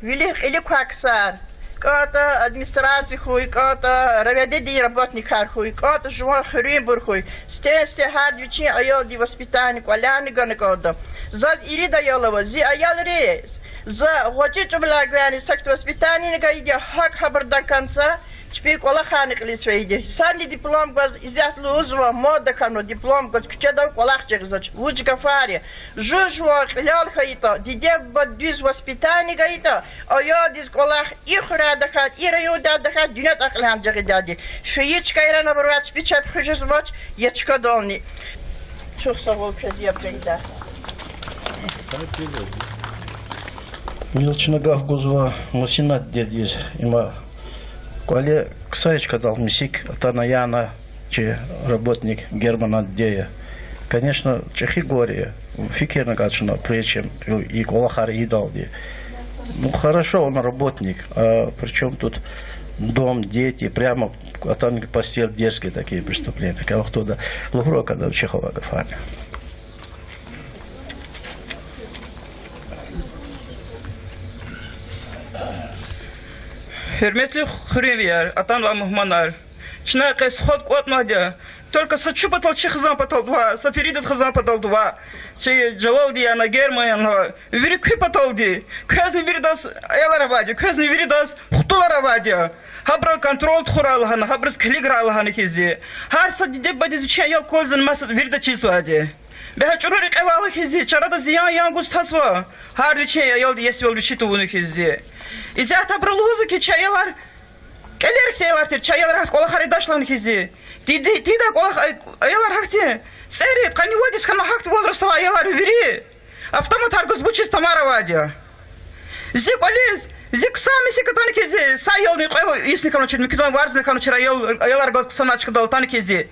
велих или кваксар. Ката администрации хуй, ката равядеди работник хуй, ката жуа хрибур хуй. Стенсте хардвичи аял ди воспитание кваляни ганекода. Заз ирида ялова, зи аял рейс. За хочичу благвяни сакт воспитание негайдя хак хабар до конца. Чпик ола ханик лисвейди. Санди диплом газ изят лузва мода хану диплом газ кчеда колах чекзач. Вуч гафари. Жужва хлял хаита. Диде бадюз воспитание гаита. Ая диз колах ихра дахат, ираюда дахат дюнят ахлан джагадади. Шиич кайрана барват спичап хужзвач ячка долни. Чух савол кезияб джагда. Милчина гавгузва мусинат дедиз има Коли ксаечка дал мисик, тана яна, че работник Германа Дея. Конечно, чехи горе, фикерно гачно, причем и колахар и далди. Ну хорошо, он работник, а причем тут дом, дети, прямо, а там постель дерзкие такие преступления. Когда кто-то лугро, когда Чехова гафаня. Hürmetli hürriyeler, atan ve muhmanlar. Çına qes xod qotmadı. Только сачу потол чехзам потол два, саферидат хазам потол два. Че жалал дияна гермаян, вирик потол ди. Көзни виридас аялара вади, көзни виридас хутулара вади. Хабра контроль тхуралхан, хабрас клигралхан кизи. Har sadi debba dizучи аял колзан масад вирда чисвади. Беха чурори qevalla kizi, çarada ziyan yan gustasva. Har dучи аял дiyesvel biçitu bunu kizi. İzah tabruluzu ki çayalar Келерик тейлартер, чаялар хат кола харидашлан кизи. Тида кола аялар хакти. Сэрит, кани водис хана хакти возрастова аялар вери. Автомат аргус бучис тамара вадя. Зик олез, зик сами сикатан кизи. Сайол не кайво исни кану чир, микидон варзни кану чир аялар газ саначка далтан кизи.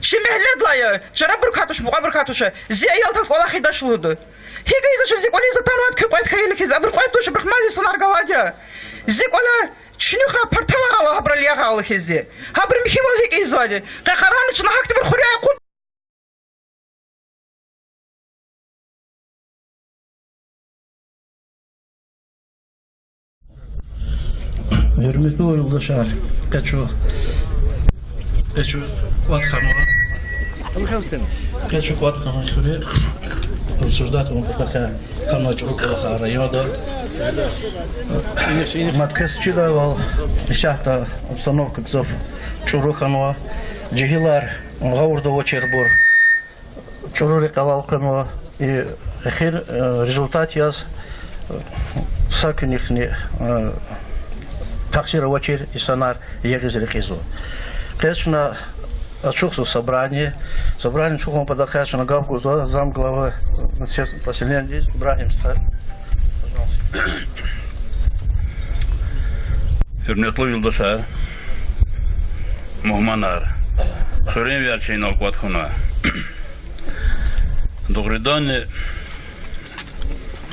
Чи мехледлая, чара буркатуш, мука буркатуша. Зи аял так кола хидашлуду. Higa iza zik oli zatanwat köpayt khayli khiz abr qayt tosh brahmani sanar galaja. Zik ola çnukha partalar Allah habraliya gal khizi. Habr mihimol hik izadi. Qaqaran çna hakt bir khuriya qut Hürmetli yoldaşlar, kaçu kuat kanuna. Kaçu kuat kanuna şuraya. Обсуждать он такая каночку района. Маткас чидавал шахта обстановка кзов чуруханова. Джигилар гаурда очербор. Чурури калалканова и хир результат яз сакунихни таксира очер и санар егизрихизу. Конечно, отчухсу собрание чухом подахаешь на гавку зам главы поселения здесь, Ибрахим, Hürmetli yoldaşlar, muhmanlar, Xöreyim verçeyin avqat xuna. Doğrudan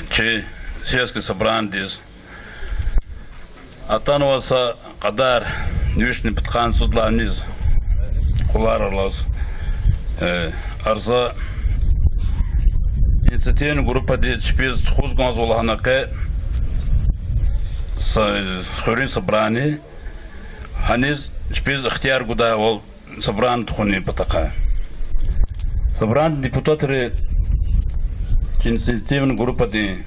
ki siyasi собрандиз, Атанваса kadar nüşni bitkan sudlarınız kullanırlar. Arza инициативный группа де чпиз хузгонз олаханаке Xöreyim собрание ханиз чпиз ихтияр гуда ол собран тухуни патака. Собран депутаты инициативной группа де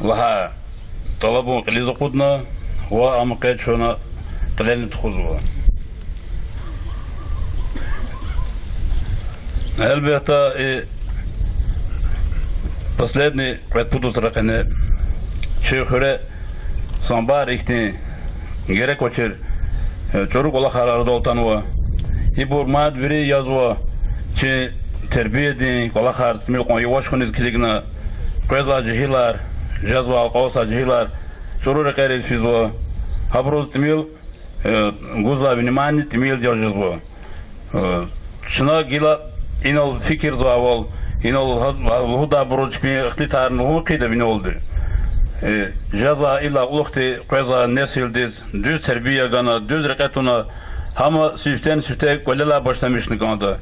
лаха талабу қилиза қудна ва амқайт шона талелни тухузуа. Elbette последний предпутус ракене шехре самбар ихти gerek очер çocuk ola kararı doltanıva ibur mad biri yazwa ki terbiye din ola kar smil kon yavaş koniz kiligna qeza jihilar jazwa qawsa jihilar şurur qere fizwa habroz timil guzla binimani timil jazwa şuna gila inol fikir zawal inol huda buruç bi ikhtitarın huqida bin oldu Jaza illa ulukti qeza nesildiz düz terbiye gana düz rekatuna hama süfte kollela başlamışnı ganda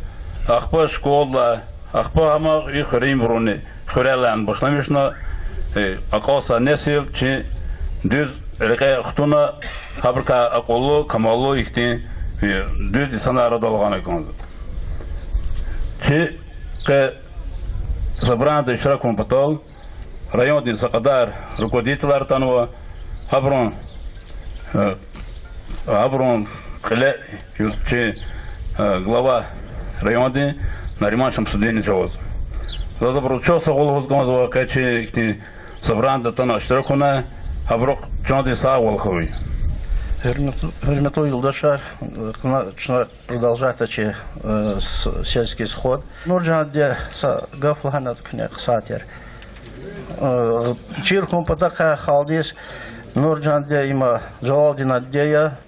akpa şkolla akpa hama Xöreyim buruni Xörelan başlamışna aqasa nesil ki düz reka xtuna habrka aqollu kamallu ihti düz insanlara dalğana ganda ki собрание широком потол районный сакадар руководитель танова Аброн Кале юзче глава районный Нариман Шамсудин Джоз. За доброчёса голос гомозова качи ихти собрание тана широкона Аброк чонди са волхови. Hürmetli yoldaşlar, продолжать сельский сход. Нужно где гафлахана кне ксатер. Чирком потака халдис, нужно где има Джавалдина дея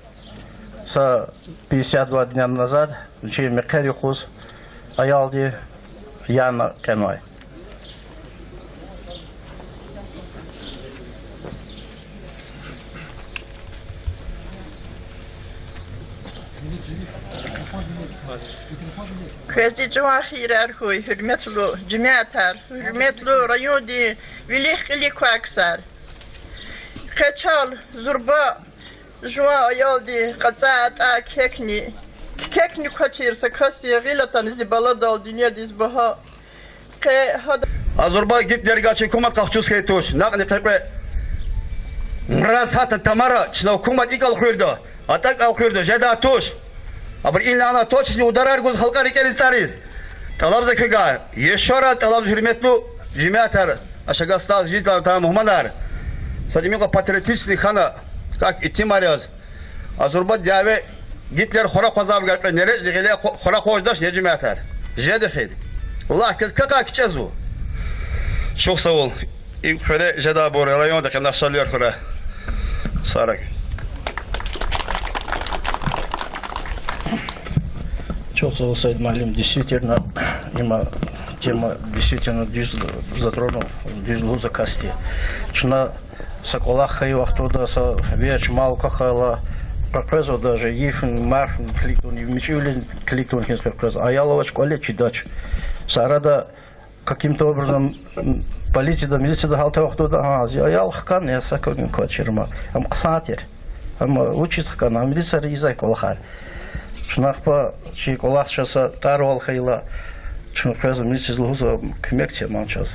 с 52 дня назад, че мекерихус аялди Яна Кеной. Kwezi Cumahir Erhuy, hürmetli cemaatler, hürmetli rayoni vilihli kwaksar. Kaçal zurba jua ayaldi qazaat a kekni kaçırsa kasi gilatan zibaladal dünya dizbaha. Azurba git dergaçı kumat kalkçuz kaytoş. Naqni qepe Mrasat Tamara çna kumat ikal khurda. Atak al khurda jada toş. Aber inlana точно ударар гоз халка рекеристарис. Талаб закыга. Ешора талаб hürmetli cemaatler. Aşağısta jitlar tam muhmanlar. Sadimiko patriotisni xana как идти маряз. Azurba diave gitler xora qazab gatlar. Nere digile xora xoşdaş ne cemaatler. Jede xeyr. Allah kız kaka kiçazu. Çok sağ ol. İlk xöre jeda bor rayonda qanaşalıyor xora. Sarak. Çok sağ ol Sayın Malim. Действительно, има тема действительно затронул дюзлуза кости. Чна соколаха и вахтуда со веч малка хала проказу даже ефин марфин кликтун мичули кликтун кинс проказ аяловач коле чидач сарада каким-то образом полиция да милиция да халта вахтуда аял хкан я сакогин кочерма ам ксатер ам учит хкан ам милиция ризай колахар шнахпа чи колах шаса тарвал хайла чна каза милиция злуза кмекте манчас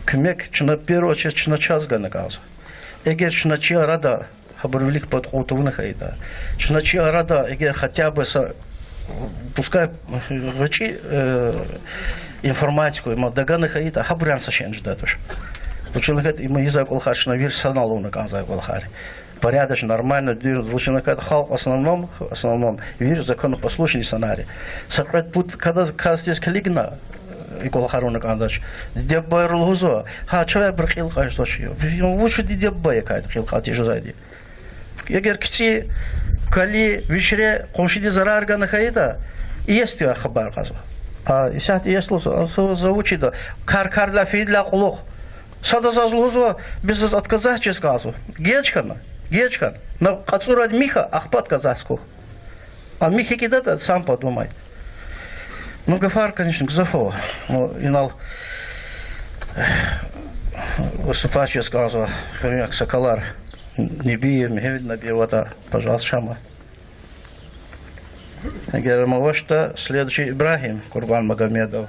кмек чна первую очередь чна час ганагаз эгер чна чи рада хабрвлик под утуна хайда чна чи рада эгер хотя бы пускай врачи информатику ему даганы хайда хабрян сашен ждатуш училгат има иза колхаш на вирсаналу на канза колхар порядочно нормально звучно как халк в основном вир законопослушный сценарий сакрат пут когда здесь клигна и колхаруна кандач дебар лузо ха чая брхил хашtoshi лучше дебай кайт хил хати жозайди егер кичи кали вишре коншиди зараргана хайда есть я хабар каза а исят если заучида каркарла фидла кулух сада зазлузо без отказать сказу гечкана на кацурад миха ахпат казахских а михи кидата сам подумай. Ну, Гафар, конечно, Гзафова. Ну, инал выступающий сказал, хряк Соколар, не бей, мехевид набей, вода, пожалуйста, шама. Герамовошта, следующий Ибрахим, Курбан Магомедов.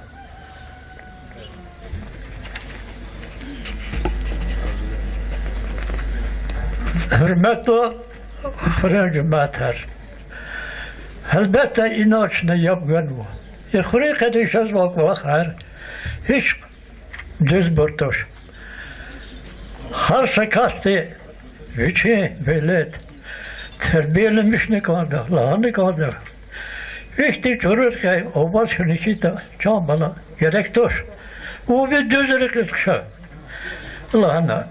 Hürmetli hürmetler. Elbette inançla yapgan bu. Yıkırı kadışaz bakar. Hiç düz burtoş. Her sakastı içi velet. Terbiyelemiş ne kadar, lahane kadar. İşte çorurken o başını kita çambala gerektir. O bir düzlük kışa. Lahane.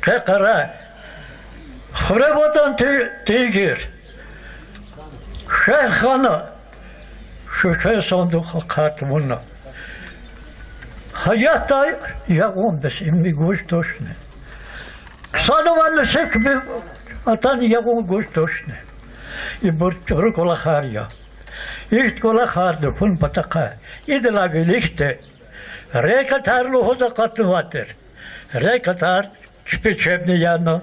Kakara. Хребатан тегер. Шехана. Шеше сандуха картмуна. Hayata yagun bes immi goş toşne. Sanovan sekbi atan yagun goş toşne. İbur çoruk ola kharya. İht ola khardı fun pataka. İdla birlikte. Rekatarlı hoza katlıvadır. Rekatar çipeçebni yanı.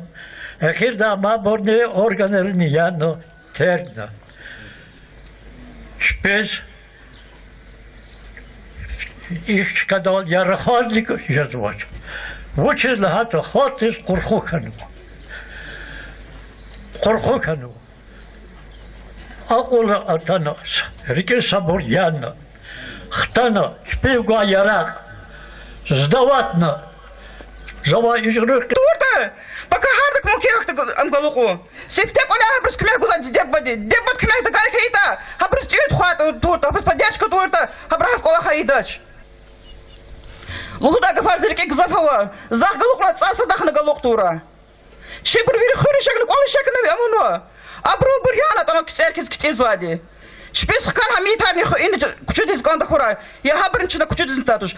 Ехир да маборне органерни яно терна. Шпез их кадал ярахазлик жазвач. Вучез лахата хатис курхукану. Акула атана рике сабор яна. Хтана шпевга ярах. Сдаватна. Зава изрык. Турда! Пока хардак мукиахта амгалуку. Сифтек оля хабрс кмях гузан деббади. Деббат кмях да гарихаита. Хабрс тьют хвата турта. Хабрс поддержка турта. Хабрахат кола хаидач. Лухуда гафар зерке гзафава. Зах галукла цаса дахна галук тура. Шибр вири хури шакли кола шакна амуно. Абру бурьяна тама кисеркис китезвади. Шпис хкан хамитарни ин кучудиз ганда хура. Я хабринчина кучудиз татуш.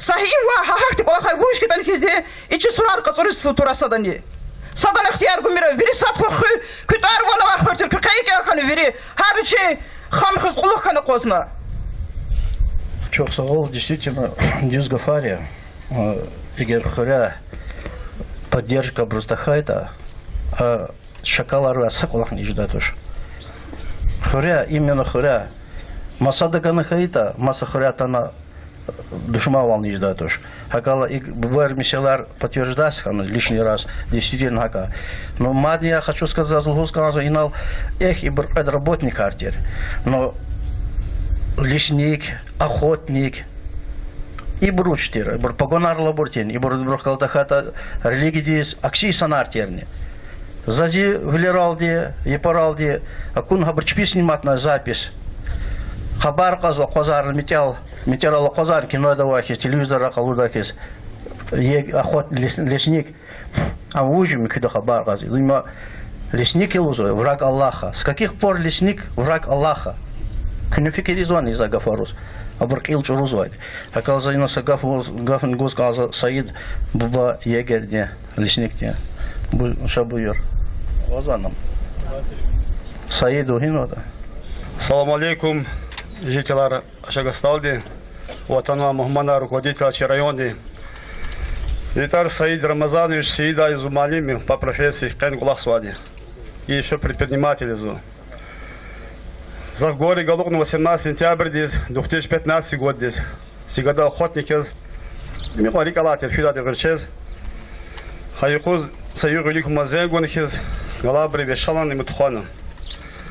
صحيح وحاحكتك ولا خايبوش كده نكيزي إيش سرار قصور السطورة صدني صدن اختيار قميرة فيري صدق كتار وانا وخرت الكيكة خاني فيري هذا شيء خام خز قلوخ خاني قوسنا Çok sağ ol, действительно, Дюз Гафария, Игорь Хуря, поддержка Брустахайта, Шакаларва Сакулах не ждет уж. Хуря, именно Хуря, Масада Ганахаита, Маса Хуря Тана душмавал не ждет уж. Хакала и бывает миссиалар подтверждать, лишний раз, действительно хака. Но мадни я хочу сказать, Лугусканзу инал, и брат работник артер. Но лесник, охотник, и бручтер, и погонар лабортин, и брухкалтахата религиис акси санартерни. Зази влералди, епаралди, акун хабарчпи снимать на запись. Хабар казва козар метеоролог козар кино давахи телевизора калудакис охот лесник а ужим куда хабар кази лима лесник илузо враг Аллаха. С каких пор лесник враг Аллаха? Күні фикери звани за гафарус. Абыр қил чуру звайды. Акал за иноса гафын гоз каза Саид буба егерде лишникте. Bu şabuyur. O zaman. Саиду хинода. Салам алейкум, жители Шагасталди, ватана Мухмана, руководитель района. Витар Саид Рамазанович Саида из Умалими по профессии Кенгулахсвади. И еще предприниматель из За горе голуб на 18 сентября 2015 год здесь. Сигада охотник из Михаил Калатев, Фидат Верчез. Хайкуз Саюрик Мазегун из Галабри Вешалан и Мутхана.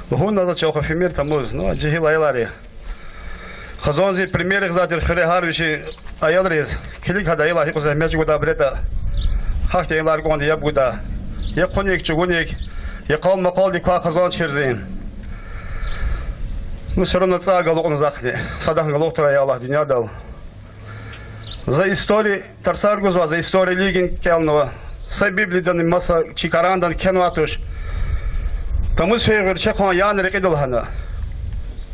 Лгун назад чауха фимир тамуз, ну джихила ялари. Хазонзи пример задир Хрехарвичи аялрез. Килик хада ила хикуз мяч гуда брета. Хахте ялар гонди ябгуда. Я коник чугуник. Я кал макал диква хазон черзин. Ну все равно цага лукун захне. Садах галуктара я Аллах дуня дал. За истории Тарсаргузва, за истории Лигин Келнова. Са Библиядан маса Чикарандан Кенватуш. Тамуз фейгер чекон ян рекидулхана.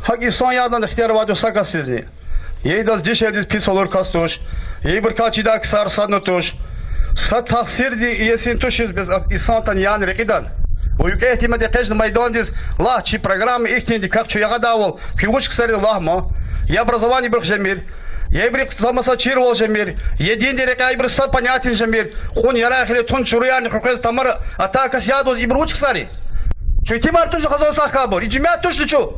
Хаги сон ядан ихтияр ваду сакасизни. Ей даз дишелдиз пис olur кастуш. Ей bir kaçida kısar sadnutuş. Sa taksirdi yesin tuşiz biz isantан ян рекидан. Uyuk ehtimade kejn майдондиз лах чи программы ихтинди как чуяга давол. Кюгуч ксари лахма. Я образование брх жемир. Я bir замаса чирвол жемир. Един дирека bir ста понятен жемир. Кун ярахили тун чурян хукез тамар атакас ядоз ибруч ксари. Çünkü martuş kazan sakabor. İcmiyat tuşlu çu.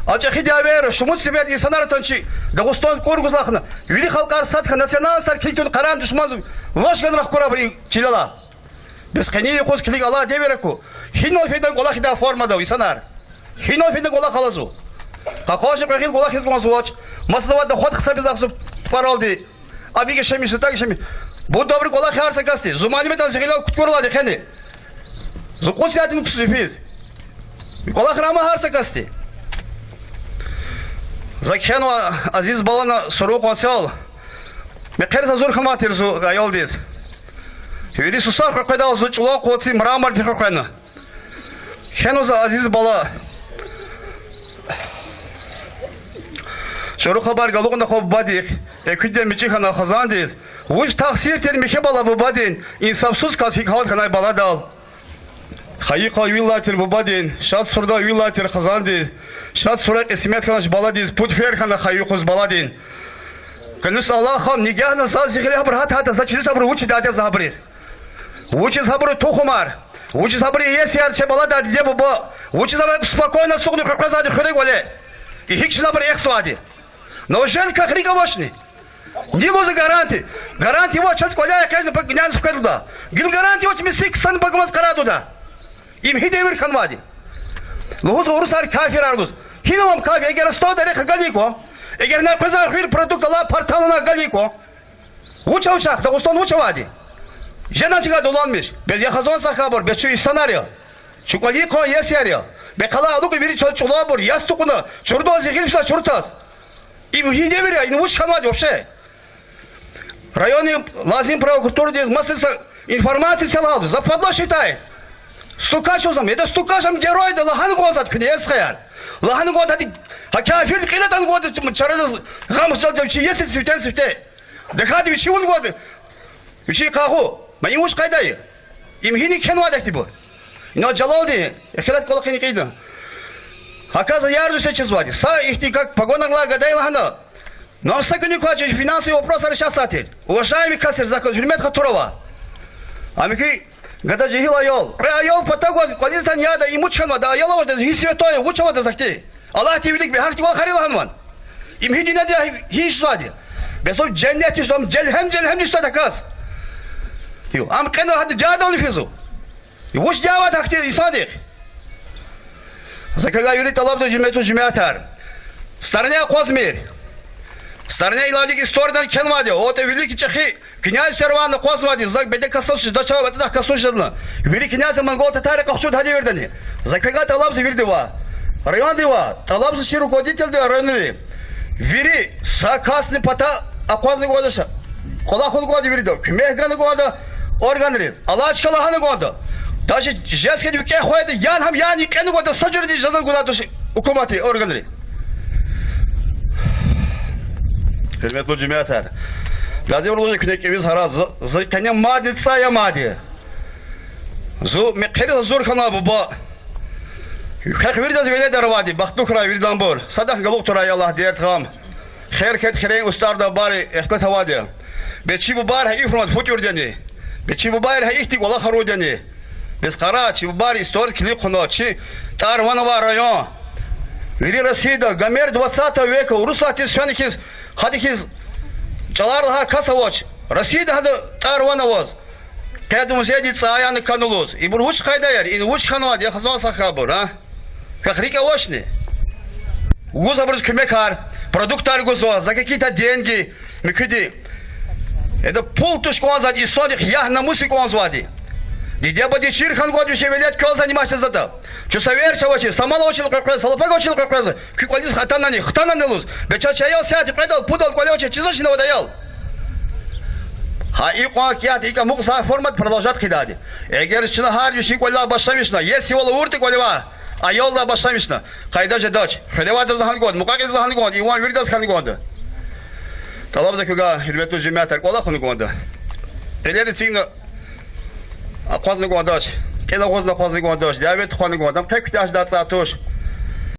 Açık hidayver. Şumut sever insanlar tançı. Dağıstan korguzlakına. Yürü halkar satka nasyonal sar kilitun karan düşmaz. Loşgan rakura bir çilala. Biz keniye koz kilik Allah devereku. Hinol feden gola hida formada insanlar. Hinol feden gola kalazu. Kakhoşu kahil gola hizmaz uç. Maslava da xod kısa biz aksup paroldu. Abi geçemiş tak geçemiş. Bu dobru gola kharsa kasti. Zumani metan zihilal kutkuruladı kendi. Zukut saatin kusufiz. Kola krama harsa kasti. Zakheno aziz balana soru konsul. Meqerza zor khamatir zu ayoldiz. Vidi susar qaqada zuchlo qotsi mramar dikhqana. Khenoza aziz bala. Soru xabar galugunda xob badik. Eküde michixana khazandiz. Uj taksir ter mixe bala bu badin. İnsafsız kasik halat kanay bala dal. Хайка виллатер бубадин, шат сурда виллатер хазандиз, шат сурак эсмет ханаш баладиз, путь ферхана хайюхуз баладин. Канус Аллахам нигяхна саз зихля брат хата зачиз сабру учи дадя забриз. Учи сабру тухумар, учи сабру есяр че балада де буба, учи сабру спокойно сухну хакразади хрегвале. И хикш сабру эхсвади. Но жен как риговошни. Не лоза гаранти. Гаранти вот час коля каждый погнян скведуда. Гил гаранти вот мистик сан багмас карадуда. Им хидевир ханвади. Лохус урусар кафир ардус. Хинамам кафир эгер сто даре хагалико. Эгер на пазар хир продукт ала порталына галико. Учавшах да устон учавади. Женачига доланмиш. Без яхазон сахабор, без чу иссанарио. Чукалико есярио. Бекала алук бири чулабор, ястукуна. Чурдоз ехилпса чуртаз. Им хидевир я, им уч ханвади вообще. Районы лазим прокуратуры здесь массиса информации целал. Западло считает. Стукач o zaman. Ya da stукачам герой da lahan gozat küne esxayar. Lahan gozat hadi ha kafir qilatan gozat çarız gamsal devçi yesin süten süte. Dehadi bir şey ol godı. Bir şey qahu. Ma imuş qaydayı. İmhini ken vadakti bu. İna Jalaldi. Exilat qolqini qiydi. Hakaza yarduсе чизвади. Са ихти как погонагла гадай лахана. Но сакуни квачи финансовый вопрос решасатель. Уважаемый кассир закон Хюрмет Хатурова. Амики Гада жихил айол. Айол патагоз Квалистан яда иму чханвада айолова да хи святое учавада захти. Аллах тивилик бе хакти гол харилаханван. Им хи динада хи швади. Бесо cennet işlem celhem nista takas. Yo am qena hadi jada onu fizu. Yuş java takti isadik. Zakaga yuri talab da cümletu cümletar. Starnaya kozmir. Старне илавдик историдан кенвади. Вот великий чехи князь Терван косвади. Зак беде кастуш дача это кастушдана. Великий князь монгол татары кахчуд хади вердани. Закага талабсы вирдива. Район дива. Талабсы чи руководитель да районы. Вири сакасны пата аквазны годыша. Кола хол годы вирдо. Кмехганы года органы. Алачкала ханы года. Даже жеске дюке хояды ян хам яни кену года сажурди жазан года души hükümeti organi. hürmetli cümleter. Gazi orada künekimiz hara zıkkanya madi tsaya madi. Zu mekeri zor kana bu ba. Hak virdaz vele darvadi. Baktı kura virdan bor. Sadak galuk turaya Allah diğer tam. Khair ket khire ustar da bari ihtat havadi. Beçi bu bar hay ifrat futur deni. Beçi bu bar hay ihtik wala kharo deni. Biz qara çi bu bar istor kili qonochi tarvana var rayon. Veri Россия, Гомер 20 века, Русати Свяникис, Хадикис, Чаларха Касавоч, Россия хада Тарвановоз, Кэдум Зедица Аяны Канулоз, и Бурвуч Хайдайер, и Нуч Хануад, я Хазон Сахабур, а? Как Рика Вошни. Гузабрус Кумекар, продуктар Гузо, за какие-то деньги, Микуди. Это полтушку он зад, и Соник, я на мусику он звади. Дидя боди чирхан году шевелят, кол занимайся за то. Че совершил очень, самого учил как раз, салапага учил как раз. Киквалис хатана не луз. Беча чаял сядь, предал, пудал, колече, чизошина водаял. Ha ilk vakiyat ilk muksa format продолжать кидать. Эгер чина харju ши кола башамишна, если вола урти колева, а йолда башамишна. Кайда же дач. Хлева да захан год, мукаки захан год, Иван Вирдас хан год. Талаб закуга, хирвету жемятар кола хан год. Элери цигна Қозны гондаш, кена қозны қозны гондаш, дәвет қозны гондам, тек күтәш датса туш.